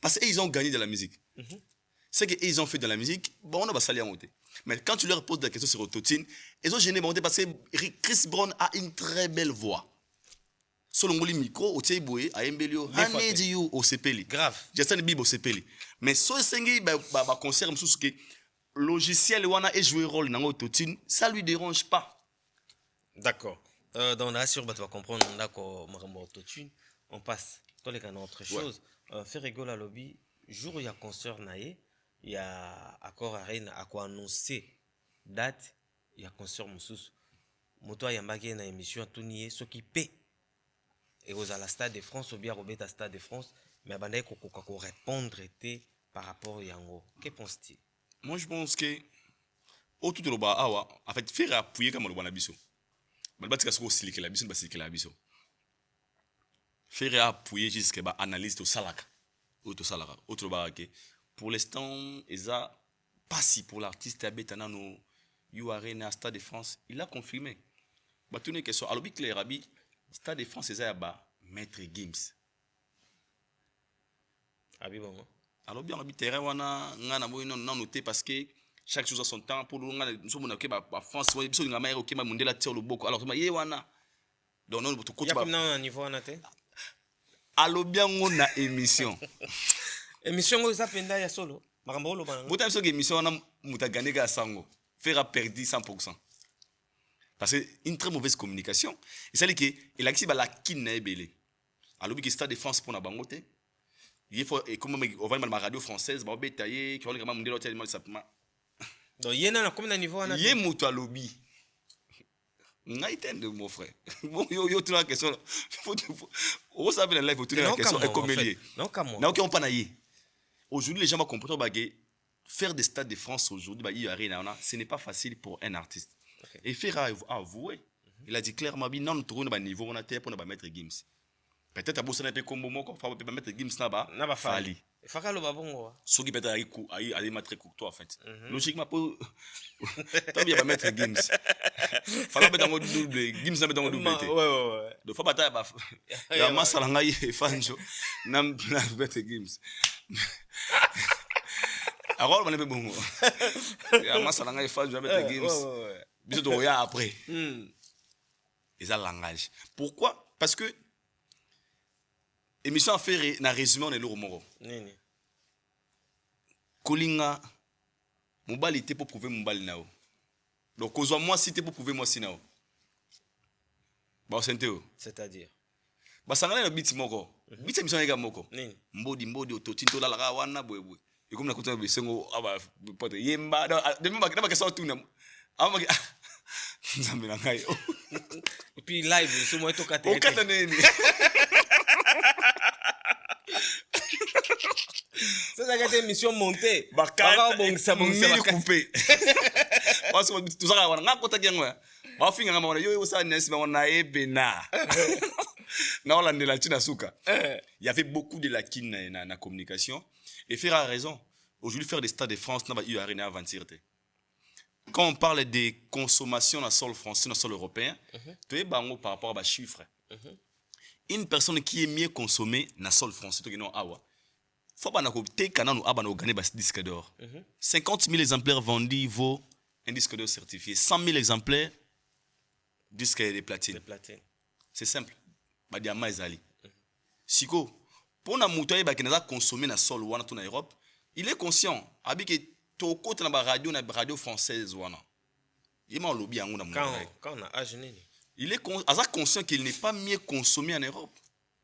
parce qu'ils ont gagné de la musique c'est que ils ont fait de la musique bon on a pas sali monter mais quand tu leur poses des questions sur autotune ils ont gêné monter parce que Chris Brown a une très belle voix selon le micro au teboé à embelio Hanedio au sepeli Grave. Justin Bieber au sepeli mais so sengi ba concert mususu que logiciel wana et jouer rôle dans autotune ça lui dérange pas. D'accord. Donc là sur bato va comprendre d'accord makambo autotune on passe dans les canaux autre chose. Fait rigolo à lobby jour il y a concert naé il y a accord arena à quoi annoncer date il y a concert mususu moto ya mbaki na émission tunié ce qui paie et aux à la Stade de France ou bien Robert Stade de France mais bandai ko répondre était par rapport yango que penses-tu? Moi je pense que au tout le bas awa en fait faire appuyer comme le banabiso balbatika soko silike la biso basilike la biso faire appuyer jusqu'à ba analyste au salaka autre bas que pour l'instant eza pas si pour l'artiste abetana no you arena Stade de France il a confirmé ba tune question alobi clair abi Stade de France eza ba Maître Gims Abi bon. alors bien abi terrain wana ngana moyo non noté parce que chaque chose a son temps pour ngana nous sommes na ba France wa biso ngama ero kema mundela tio loboko alors ye wana donc non to Il y a comme un niveau na te. alors bien on a émission Émission ngo za penda ya solo. Makambo lo bana. Bota biso que émission wana mutagane ga sango faire perdre 100% parce que une très mauvaise communication et ça dit que il a qui ba la kin na ebele alors que Stade de France pour na bangote il faut et comme on va ma radio française ba betailler qui on le mundela tellement simplement Donc yena na comme na niveau na. Yé mutu alobi. Ngaitende mon frère. Bon yo tu la question. On savait la live tu la question et comme lié. Non comme Na on pas na yé. Aujourd'hui les gens vont comprendre bagé faire des stades de France aujourd'hui ba y arena ce n'est pas facile pour un artiste. Okay. Et faire avouer. Il a dit clairement bi non tu na niveau on a terre pour na mettre Gims. Peut-être abossa na pe combo moko fa ba mettre Gims na ba fali. Faka lo babongo. Ce qui peut être à mettre toi en fait. Logiquement pour toi bien mettre Gims. Fallait mettre dans double Gims na mettre dans double. Ouais. De fois bataille ba. Ya masala ngai fanjo na mettre Gims. Alors, on est bon. Il y a un masse à l'anglais, il jouer avec les games. Bisous de Roya après. Et ça, le langage. Pourquoi? Parce que l'émission a fait un résumé, on est lourd, moro. Kolinga, mon bal était pour prouver mon bal nao. Donc, aux moi, si t'es pour prouver moi, si nao. Bon, c'est-à-dire. Bah, ça n'a pas de moko. Bit émission est moko. Mbodi, ototinto la la wana boué. Et comme la coutume de Sengo, ah bah, pote, yemba, demain, ma question tout n'a. Ah, ma. Et puis live, c'est moi tout caté. Au caté. Ça a été émission montée. Ça m'a coupé. Parce que tout ça, on a côté gang. Ba finga ngama yo ça nesi ba on a ebena. Na on la Chine suka. Il y avait beaucoup de lacunes dans la communication et Ferra a raison. Aujourd'hui faire des stades de France n'a pas eu arena aventure. Quand on parle de consommation dans le sol français, dans le sol européen, tu es bango par rapport à des chiffres. Une personne qui est mieux consommée dans le sol français, tu non awa. Faut pas n'acoter canal ou abano gagner bas disque d'or. 50 000 exemplaires vendus vaut un disque d'or certifié. 100 000 exemplaires disque de platine. C'est simple. Ba diamant ezali. Siko pour na muto ba kenaza consommer na sol wana to na Europe, il est conscient abi que to côté na radio française wana. Il m'a lobby yango na muto. Quand on a âge nini. Il est conscient qu'il n'est pas mieux consommé en Europe.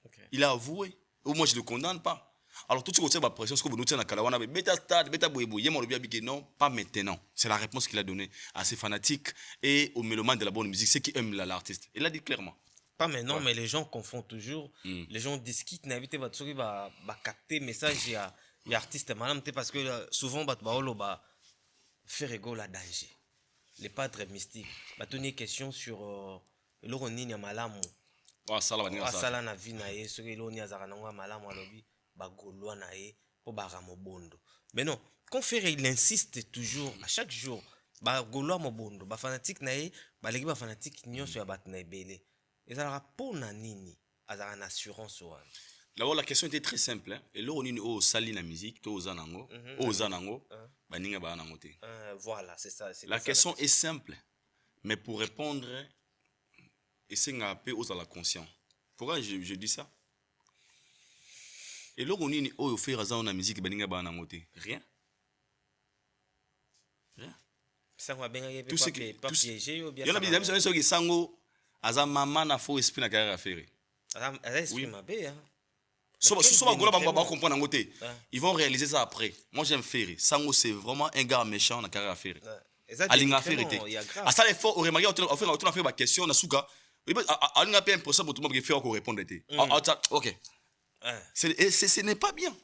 Okay. Il a avoué. Ou moi je ne le condamne pas. Alors tout ce que tu as pression, ce que vous notez dans Kalawana, bêta stade, bêta boubou, yémo lobby abiki non, pas maintenant. C'est la réponse qu'il a donnée à ses fanatiques et aux mélomanes de la bonne musique, ceux qui aiment l'artiste. Il l'a dit clairement. Pas maintenant, ouais. Mais les gens confondent toujours. Les gens discutent, n'invitent pas de bah capter message il y a artiste madame parce que souvent bah faire rigolo la danger. Les padres mystiques. Bah tenir question sur l'oronini malamu. Wa sala ba ninga sala na vie na ye, ce que l'oni azara nanga malamu alobi ba golwa na ye po ba ramobondo. Mais non, quand Ferré il insiste toujours à chaque jour ba golwa mobondo, ba fanatique na ye, ba leki ba fanatique nyonso ya bat na ebele. Et ça leur pona nini azara une assurance wana. Là la question était très simple hein. Et l'oronini o sali na musique to ozanango, ozanango ba ninga ba nango te. Voilà, c'est ça, la question est simple. Mais pour répondre et c'est un peu aux à la conscience. Pourquoi je dis ça? Et là, on est au faire à la musique, ben ba na moté. Rien. Ça va bien tout ce qui pas piégé ou bien. Il y a des amis qui sango aza maman na faux esprit na carrière à faire. Esprit mabé hein. Ils vont réaliser ça après. Moi j'aime Ferré. Sango c'est vraiment un gars méchant na carrière à faire. Alinga Ferré. À ça l'effort au remarquer on fait ma question na suka. Alinga paye un procès pour tout le monde qui fait encore répondre. OK. Ce n'est pas bien.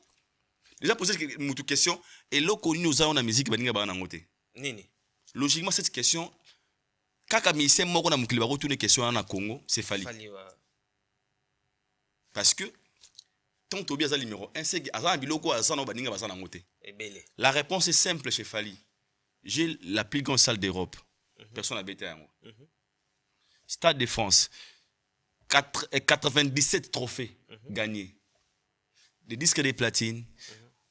Déjà poser une question et là connu nous avons la musique baninga ba na ngoté. Nini. Logiquement cette question kaka misé moko na mukili ba retourner question na Congo, c'est Fally. Parce que tant que Tobias a le numéro 1, c'est que biloko azana baninga ba na ngoté. La réponse est simple chez Fally. J'ai la plus grande salle d'Europe. Personne n'a bêté à moi. Stade de France. 97 trophées gagnés. Des disques de platine.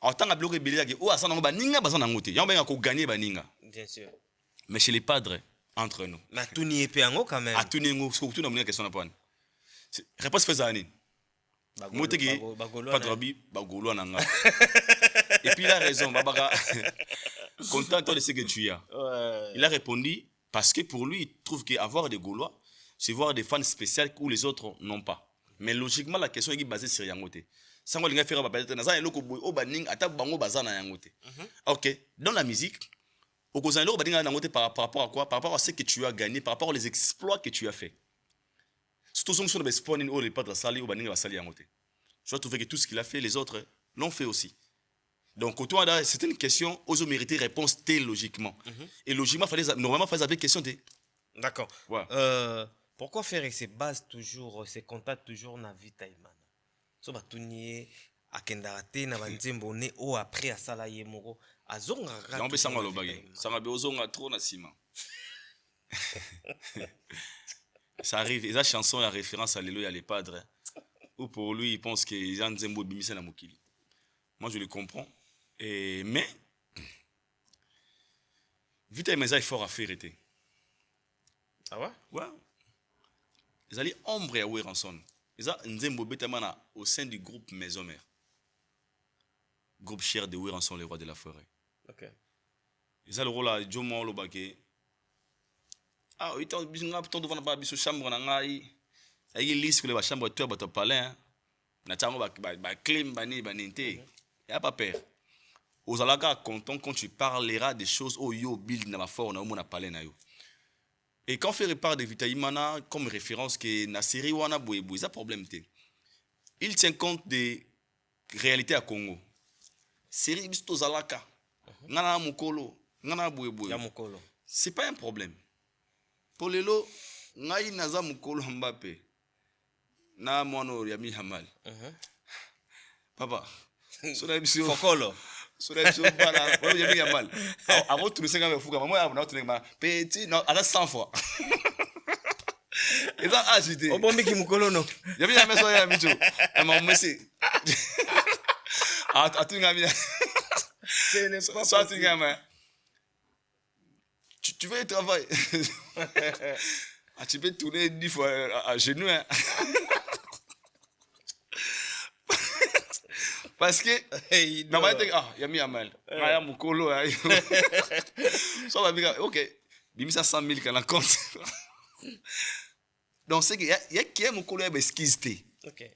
En tant que bloqué billet, bien sûr. Mais chez les padres, entre nous. Mais tout n'y est pas quand même. À tout n'y est surtout dans la question de point. Réponse fait ça. Motegi, Padrabi, Bagolo Nanga. Et puis il a raison, Babara. Content de ce que tu as. Il a répondu parce que pour lui, il trouve qu'avoir des Gaulois, c'est voir des fans spéciaux où les autres n'ont pas. Mais logiquement, la question est basée sur Yangote. Sango linga fera ba na loko boy o baning ata bango bazana yangote. OK, dans la musique, au kozana loko badinga yangote par rapport à quoi? Par rapport à ce que tu as gagné, par rapport aux exploits que tu as fait. Surtout sur le spawning ou les padres sali ou baninga basali yangote. Je dois trouver que tout ce qu'il a fait, les autres l'ont fait aussi. Donc autour de c'est une question aux mérité réponse logiquement. Et logiquement normalement fallait avec question de. D'accord. Ouais. Pourquoi faire se base toujours se contacte toujours na vie taïmana? So batunier akendate na banzembo ne o après asala ye moko azonga ka. Yombe sanga lobagi. Sanga be ozonga trop na sima. Ça arrive, et la chanson a référence à Alléluia les padres. Ou pour lui il pense que Jean Nzembo bimisa na mokili. Moi je le comprends. Mais vite mais ça est fort à faire été. Ah ouais? Ouais. Ils allaient ombre à Weranson. Ils ont Nzembo Betamana au sein du groupe Maison Mère. Groupe cher de Weranson, les rois de la forêt. Ok. Ils ont le rôle à Jomo Lobake. Ah, oui, tu as besoin de voir la chambre. Il y a une liste que les chambres de toi, palais. Na chango ba clim bani baninte. Y a pas peur. Aux alaga content quand tu parleras des choses au yo build na ba fort na mo na parler na yo. Et quand fait repart de Vitaïmana comme référence que na série wana boyeboy, ça problème té. Il tient compte des réalités à Congo. Série bisto zalaka. Ngana mukolo, ngana boyeboy. Ya mukolo. C'est pas un problème. Pour lelo ngai naza mukolo Mbappé. Na mono ya mi hamal. Papa. Sona biso. Fokolo. Sona biso bana, o ya mi hamal. Avant tout le 5 ans fuka, maman na tu ma petit non, à 100 fois. Et ça agité. O bombi ki mukolo no. Ya mi hamal so ya mi tu. E ma messi. A tu ngami. Ce n'est pas ça tu ngami. Tu veux travailler. Ah, tu peux tourner 10 fois à genoux. Hein. Parce que il y a mis à mal. Il y a mon colo. Ça va bien. Ok. Il y a 100 000 dans la compte. Donc, c'est qu'il y a qui a mon colo esquisse. Ok.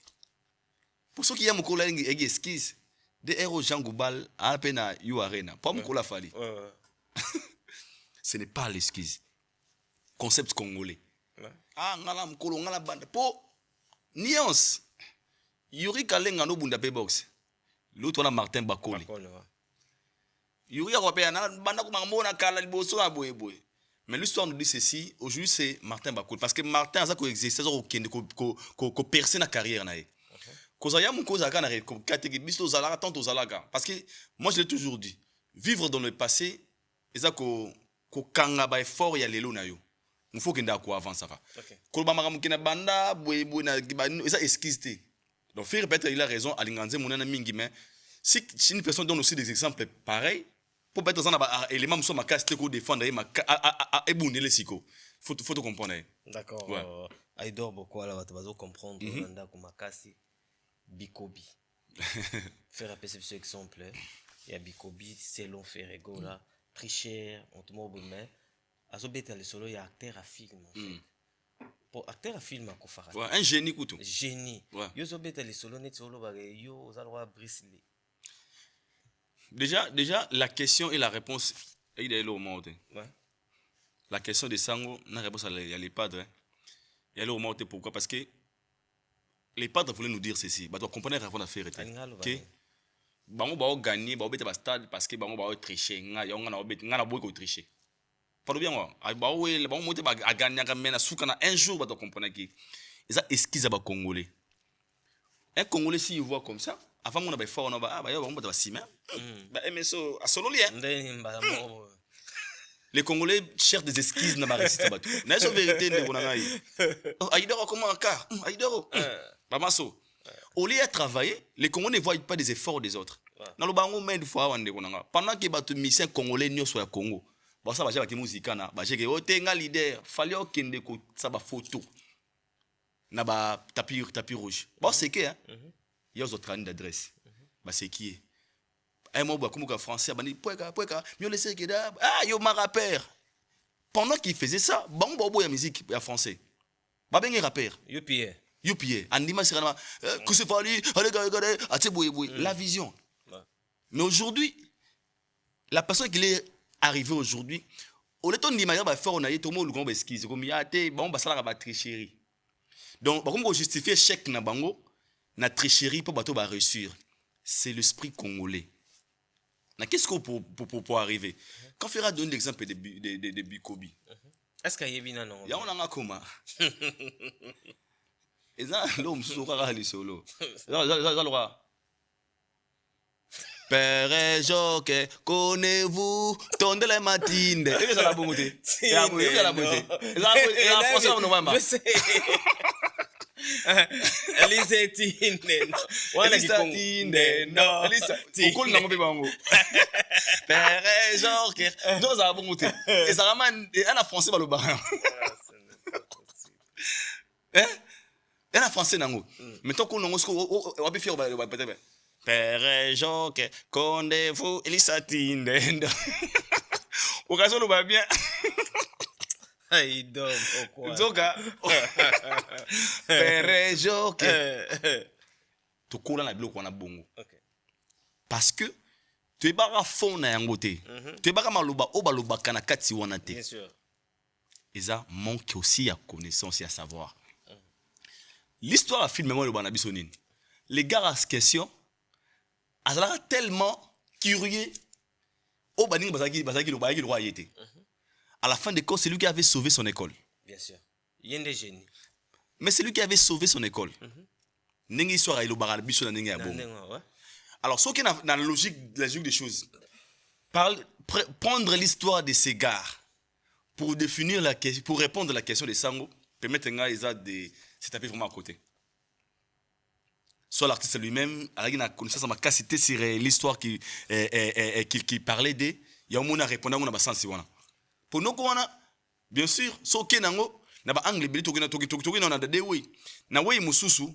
Pour ceux qui ont mon colo esquisse, des héros Jean Goubal à peine à You Arena. Pas mon colo Fali. Ce n'est pas l'esquisse. Concept congolais. Ah, ngala mkolo ngala banda. Po nuance. Yuri Kalenga no bunda pe box. L'autre on Martin Bakoli. Yuri a repéré na banda ko mona kala liboso na boyeboy. Mais l'histoire nous dit ceci, aujourd'hui c'est Martin Bakoli parce que Martin a ça ko existe ça ko percer na carrière na ye. Kozaya mon koza kana ko kateki biso zalaka tant aux zalaka parce que moi je l'ai toujours dit, vivre dans le passé eza ko kanga ba effort ya lelo na yo. Il faut qu'il y ait quoi avant ça. Quand on a banda, ça excuse. Donc, faire répéter, il a raison. Si une personne donne aussi des exemples pareils, pour peut-être un élément sur ma casse, pour défendre, et bounder les psychos. Faut te comprendre. D'accord. Aïdor, beaucoup, là, tu vas comprendre. Comme ma casse, Bikobi. Faire répéter ce exemple. Il y a Bikobi, Selon Ferrego, là, Tricher, on te m'a mais. Azobeta le solo ya acteur à film en fait. Pour acteur à film ko fara. Ouais, un génie couteau. Génie. Ouais. Yo zobeta le solo net solo ba yo ozalwa brisler. Déjà la question et la réponse il est là au monde. Ouais. La question de Sango, la réponse il y a les padres. Il y a là au monde pourquoi parce que les padres voulaient nous dire ceci, bah doit comprendre avant d'affaire était. OK. Bango ba gagner, ba beta ba stade parce que bango ba tricher, nga yo nga na obet, nga na boy ko tricher. Pas bien moi ba oui ba monter ba a gagner ga mena souka na un jour ba to comprendre que ça esquisse ba congolais. Un congolais si il voit comme ça avant on a ba fort on ba ba yo ba ba si même ba MSO a solo lien les congolais cherchent des esquisses na ba réciter ba tout na so vérité ne bona ngai aïdoro comment car aïdoro ba maso au lieu de travailler les congolais ne voient pas des efforts des autres na lo bango mais une fois wande bona pendant que ba to mission congolais nyoso ya Congo. Bon ça va j'ai musique na ba j'ai que otenga leader fallait okende ko ça ba photo na ba tapis rouge bon c'est que hein il y a autres d'adresse bah c'est qui est un mot ba comme français ba ni poeka mieux laisser que ah yo ma rappeur pendant qu'il faisait ça bon bobo ya musique ya français ba ben rappeur UPA andima sirana que c'est fali allez gars ati boy la vision mais aujourd'hui la personne qui est arrivé aujourd'hui au lieu de manière ba faire on a tout le monde le esquisse comme ya té bon ba sala ba tricherie donc ba comme justifier chèque na bango na tricherie pour bateau ba réussir c'est l'esprit congolais na qu'est-ce qu'on pour arriver quand fera donner l'exemple de Bikobi est-ce qu'il y a bien non ya on a comment et ça l'homme soura les solo ça le Père Joke, connaissez-vous Tonde les matines. Et ça la beauté. Et la beauté. Et la français on ne voit pas. Elise Tinde. Elise Tinde. Non. Elise. Pourquoi nous n'avons pas bango? Père Joker. Donc ça va bon côté. Et ça ramène et en français le bar. Hein? Et en français nango. Mais tant qu'on on va faire peut-être. Père Joker, connaissez-vous Elisatine? Occasion le va bien. Hey, dom, pourquoi? Donc Père Joker. Tu cours dans la bloc on a bongo. Parce que tu es bara fond na yango te. Tu es bara maloba obaloba kana kati wana te. Bien sûr. Et ça manque aussi à connaissance et à savoir. L'histoire a filmé moi le banabiso nini. Les gars à cette question, azala tellement curieux. Au baning bazaki le roi y était. À la fin des comptes, c'est lui qui avait sauvé son école. Bien sûr. Il y a des génies. Mais c'est lui qui avait sauvé son école. Nengi histoire il obara biso na nengi ya bon. Alors, ce qui est dans la logique des choses, prendre l'histoire de ces gars pour définir pour répondre à la question de Sango, permettre de se taper vraiment à côté. Soit l'artiste lui-même, il a connaissance de ma capacité sur l'histoire qui parlait de, il y a un monde à répondre à mon sens. Pour nous, bien sûr, ce qui est dans l'angle, na way mususu,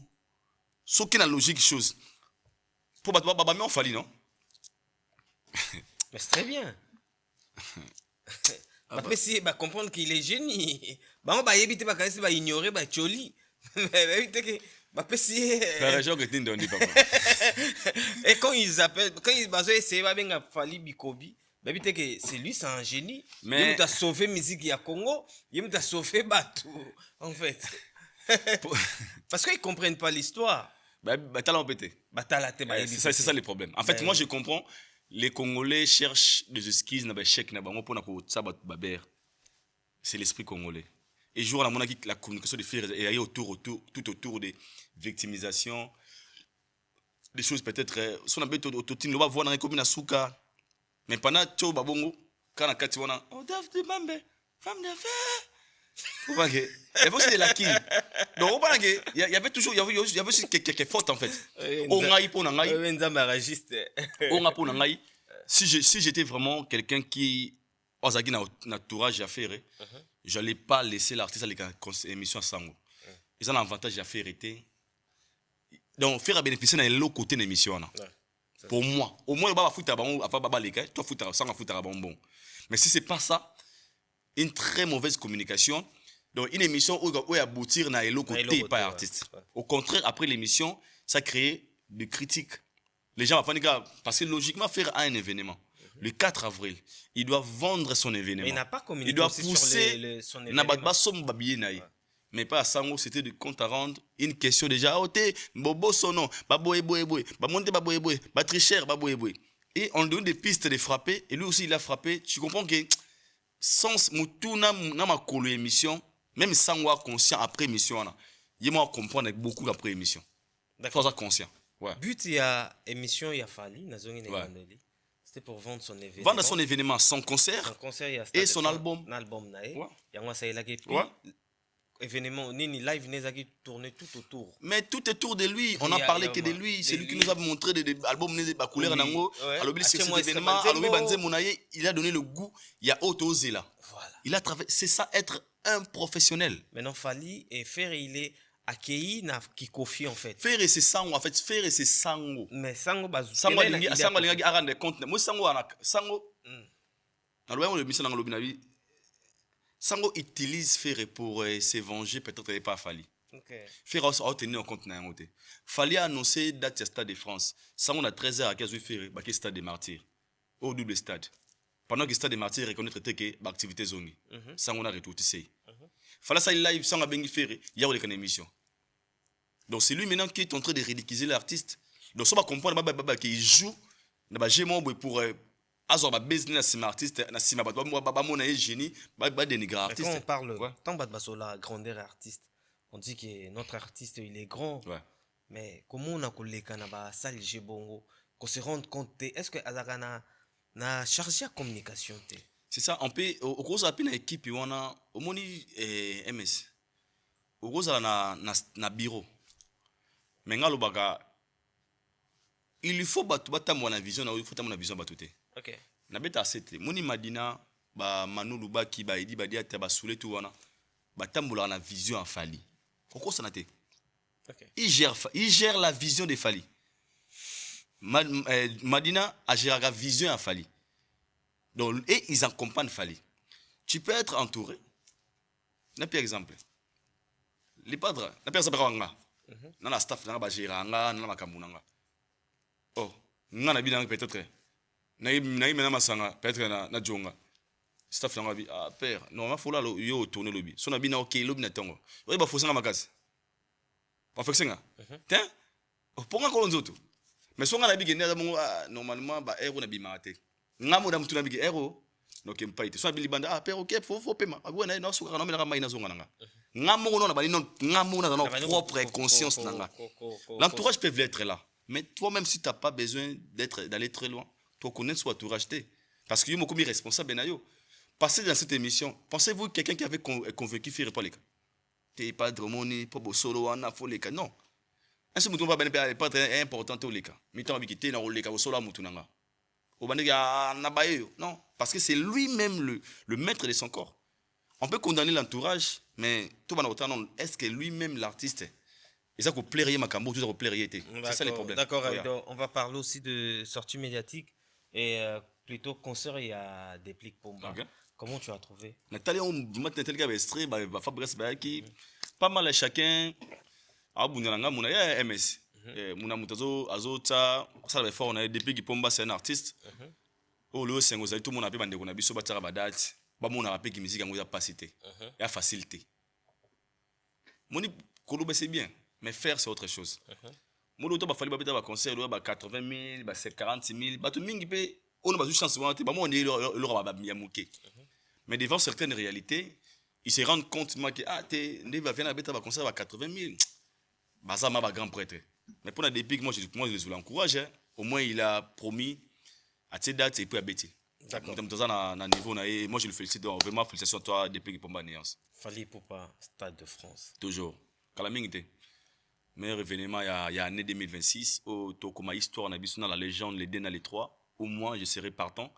ce qui est dans la logique des choses. Pour battre mais on fallait non. Mais c'est très bien. Après si comprendre qu'il est génie. Bah on va éviter bah quand ignorer bah choli. Mais éviter que bah si La région que t'es dit papa. Et quand ils appellent quand ils basent essayer bah bien Fally Bikobi, bah éviter que c'est lui c'est un génie. Mais il t'a sauvé musique à Congo, il t'a sauvé Batou en fait. Parce qu'ils comprennent pas l'histoire. C'est ça le problème. En fait, moi je comprends. Les Congolais cherchent des excuses c'est l'esprit congolais. Et jour à la communication de faire et tout autour des victimisations, des choses peut-être. Si on a besoin de voir voir dans les communes à Souka, mais pendant tout babongo, quand on a quatre on doit de bambe, femme d'affaires. Il faut aussi la qui. Donc il y avait toujours aussi quelques fautes en fait. Si j'étais vraiment quelqu'un qui osagi na entourage à faire, je n'allais pas laisser l'artiste aller à l'émission Sango. Ils ont l'avantage à faire été donc faire bénéficier dans l'autre côté de l'émission. Pour moi, au moins il va foutre toi foutre sans foutre bon. Mais si c'est pas ça, une très mauvaise communication. Donc, une émission où aboutir dans l'autre côté par artiste. Au contraire, après l'émission, ça crée des critiques. Les gens vont dire, parce que logiquement, faire un événement, le 4 avril, il doit vendre son événement. Mais il n'a pas communiqué il doit pousser son événement. Mais pas à Sango, c'était de compte à rendre une question déjà. Bobo sono, baboye, bamonte, baboye, batrichère, baboye. Et on donne des pistes de frapper, et lui aussi, il a frappé. Tu comprends que sans Moutouna, na ma colo émission, même sans moi conscient après émission, il m'a comprendre beaucoup après émission. D'accord. Faut conscient. Ouais. But il y a émission il y a Fally, c'était pour vendre son événement. Vendre son événement, son concert et son album. Album nae. Il y a ça il a événement nini live nezaki tourner tout autour. Mais tout autour de lui, on a parlé que de lui, c'est lui qui nous a montré des albums né ba couleur nango. Alors cet événement, alors Banze Monaye, il a donné le goût, il y a auto là. Voilà. Il a travaillé, c'est ça être un professionnel. Maintenant Fally et faire il est accueilli na Kikofi en fait. Faire c'est sango en fait, faire c'est sango. Mais sango bazu. Sango lingi a rendre compte. Moi sango na loin le mission dans lobinabi. Sango utilise Ferre pour se venger peut-être pas Fally. Okay. Ferre a obtenu en compte na ngote. Fally a annoncé date du Stade de France. Sango na 13h à 15h Ferre ba Stade des Martyrs. Au double stade. Pendant que Stade des Martyrs reconnaître que ba activité zongi. Sango na retour tissé. Fallait ça live sans la bengi Ferre, il y a une émission. Donc c'est lui maintenant qui est en train de ridiculiser l'artiste. Donc ça va comprendre qu'il joue na ba gémon pour azo ba business na artiste na sima ba mon génie ba dénigrer artiste. Quand on parle tant ba la grandeur artiste, on dit que notre artiste il est grand. Ouais. Mais comment on a koleka na ba salle Jebongo qu'on se rende compte est-ce que azaka na chargé à communication té. C'est ça, on peut au gros appui na équipe on a au moni MS. Au gros na bureau. Mais ngalo baga il faut battre mon vision, il faut ta mon vision battre. OK. na beta asete moni Madina ba Manu Lubaki ba Edi Badia ta ba soule tout wana ba tambola na vision en Fally pourquoi ça n'a été OK. il gère la vision de Fally Madina a géré la vision en Fally donc et ils accompagnent Fally tu peux être entouré n'a pas exemple les padres n'a pas exemple nga na la staff na ba gérer nga na makambu nga oh nga na bina peut-être na mena masanga peut-être na jonga staff na bi ah père non ma fola yo tourner lobby so na bina OK lobby na tongo oui ba fosanga makasi ba fosanga tiens pour nga ko nzoto mais so nga na bigende normalement ba héros na bimate nga mo da mutu na bigi héros no kempa ite so na bilibanda ah père OK faut paiement agwe na so na mena mai na zonga nga nga mo no na bali non nga mo na no propre conscience na nga l'entourage peut être là mais toi-même si tu n'as pas besoin d'aller très loin toi connais soit tout racheter parce que yo mo comme responsable na yo passez dans cette émission pensez-vous quelqu'un qui avait convaincu faire pas les cas t'es pas dromoni pas solo wana faut les cas non un seul mouton pas très important tous les cas mitant habité na les cas solo mouton nga au bande ya na bayo non parce que c'est lui-même le maître de son corps on peut condamner l'entourage mais tout va autant non est-ce que lui-même l'artiste et ça qu'on plairait ma cambo tout ça qu'on plairait c'est ça les problèmes d'accord Aido, on va parler aussi de sortie médiatique et plutôt concert il y a des plics Pomba okay. Comment tu as trouvé Nathalie on matin tel gars extrait ba Fabrice qui pas mal chacun a bunanga muna ya MS muna mutazo azota ça va fort on a depuis Pomba c'est un artiste oh le sengo tout le monde a pe bande ko na biso batara ba date ba mona rapé qui musique ngo ya facilité ya facilité moni koloba c'est bien mais faire c'est autre chose moni to ba fali ba beta ba concert ba 80 000 ba 40 000 ba to mingi pe on a chance ba mo on est le ba ya muke mais devant certaines réalités ils se rendent compte que ah ne va venir beta ba concert ba 80 000 ba ça ma ba grand prêtre mais pour la début moi je l'encourage hein. Au moins il a promis à cette date et puis à bêter d'accord dans un niveau et moi je le félicite donc vraiment félicitations à toi depuis Pomba Néance Fally Ipupa Stade de France toujours calamité meilleur événement il y a année 2026 au Tokoma histoire on a biso dans la légende les deux dans les trois au moins je serai partant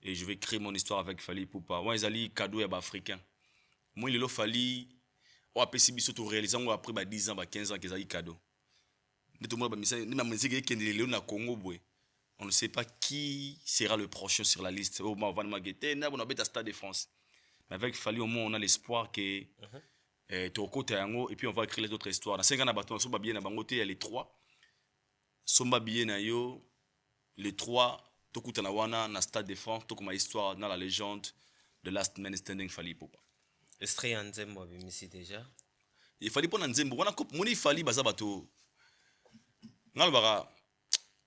et je vais créer mon histoire avec Fally Ipupa moi ils allaient cadeau ya ba africain moi il le Fally on a pesi biso to réaliser après 10 ans 15 ans qu'ils a cadeau de tout le monde ba musique qui est na Congo boy on ne sait pas qui sera le prochain sur la liste au moins Van Maguete na on a bête Stade de France mais avec Fally au moins on a l'espoir que Toko Tayango et puis on va créer les autres histoires dans 5 ans na baton so ba bien na bango te les trois somba bien na yo les trois Toko Tanawana na Stade de France to comme histoire dans la légende de Last Man Standing Fally Ipupa extrait en Nzembo ici déjà il fallait pas Nzembo on a moni Fally baza bato ngalbara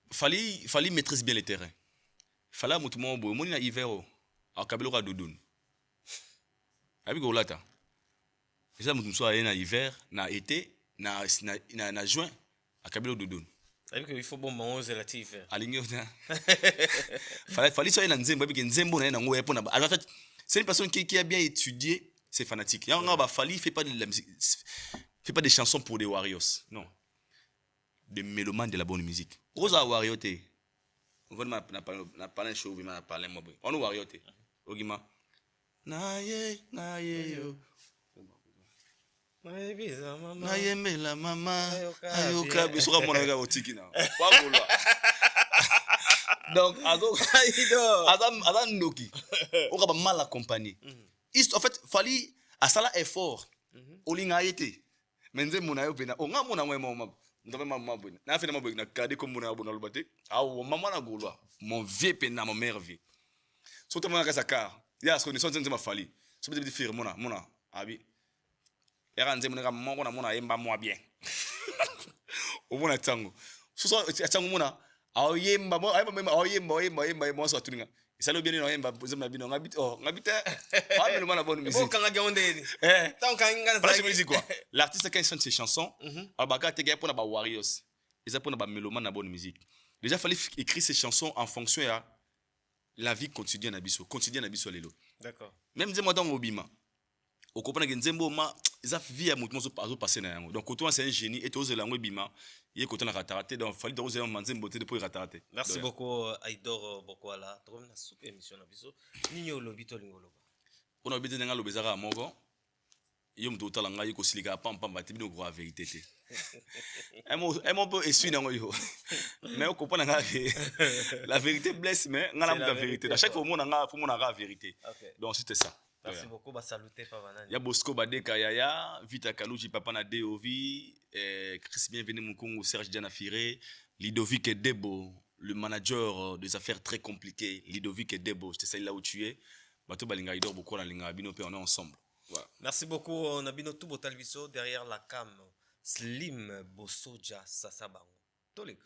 Fally maîtrise bien les terrains. Fally mutu mo boy moni na hiver a kabelo ka dodon. Abi ko lata. Esa mutu so na hiver, na été, na juin a kabelo dodon. Abi ko il faut bon moment relatif. Alingo na. Fally so na Nzembo abi ke Nzembo na ngo epo na. En fait, c'est une personne qui a bien étudié, c'est fanatique. Ya nga ba Fally fait pas de la musique, fait pas des chansons pour des warriors. Non. Des mélomanes de la bonne musique. Rosa wariote. On va na parler show bi na parler mo boy. On wariote. Ogima. Na ye yo. Na ye mela mama. Ayoka bi so ka mona ga otiki na. Kwa golwa. Donc azam noki. On va mal accompagner. En fait, Fally a ça là effort. Olinga yete. Menze mona yo pena. O nga mona mo ndave maman bonne na fait na kade comme mon abona le baté ah maman na golwa mon vieux pena ma mère vie surtout mon ka car ya so ne sont ma Fally so be faire mona abi era nze mona mona yemba moi bien au mona tango so tango mona ayemba mo so tuninga isalo bien no yemba zema bino ngabita mais le mana bonne musique bon kanga gondeni tant kanga ça musique quoi l'artiste qui chante ses chansons abaka te gars pour na ba warriors ils pour na ba mélomane na bonne musique déjà fallait écrire ses chansons en fonction à la vie quotidienne à biso lelo d'accord même dis moi dans obima au comprendre que nzembo ma ça vie à mutumo zo passer na yango donc koto c'est un génie et tozo lango bima il est koto na ratarate donc fallait tozo manzembo te pour ratarate. Merci beaucoup Aïdor Bokwala to na super émission na biso ninyo lobito lingolo ba on a besoin de lobezaka moko yo mto talanga yiko silika pam bati bino ko vérité te emo peu essuie nango yo mais on comprend la vérité blesse mais ngala la vérité à chaque fois faut mon la vérité donc c'était ça. Merci beaucoup ba saluter pa banani ya Bosco Badeka Yaya Vita Kaluji papa na Deovi Chris bienvenue Mukungu Serge Diana Firé Ludovic Debo le manager des affaires très compliquées Ludovic Debo c'était ça là où tu es bato balinga idor beaucoup na linga bino pe on est ensemble. Voilà. Merci beaucoup on a bino tout botal biso derrière la cam Slim Bosoja Sasabango Tolik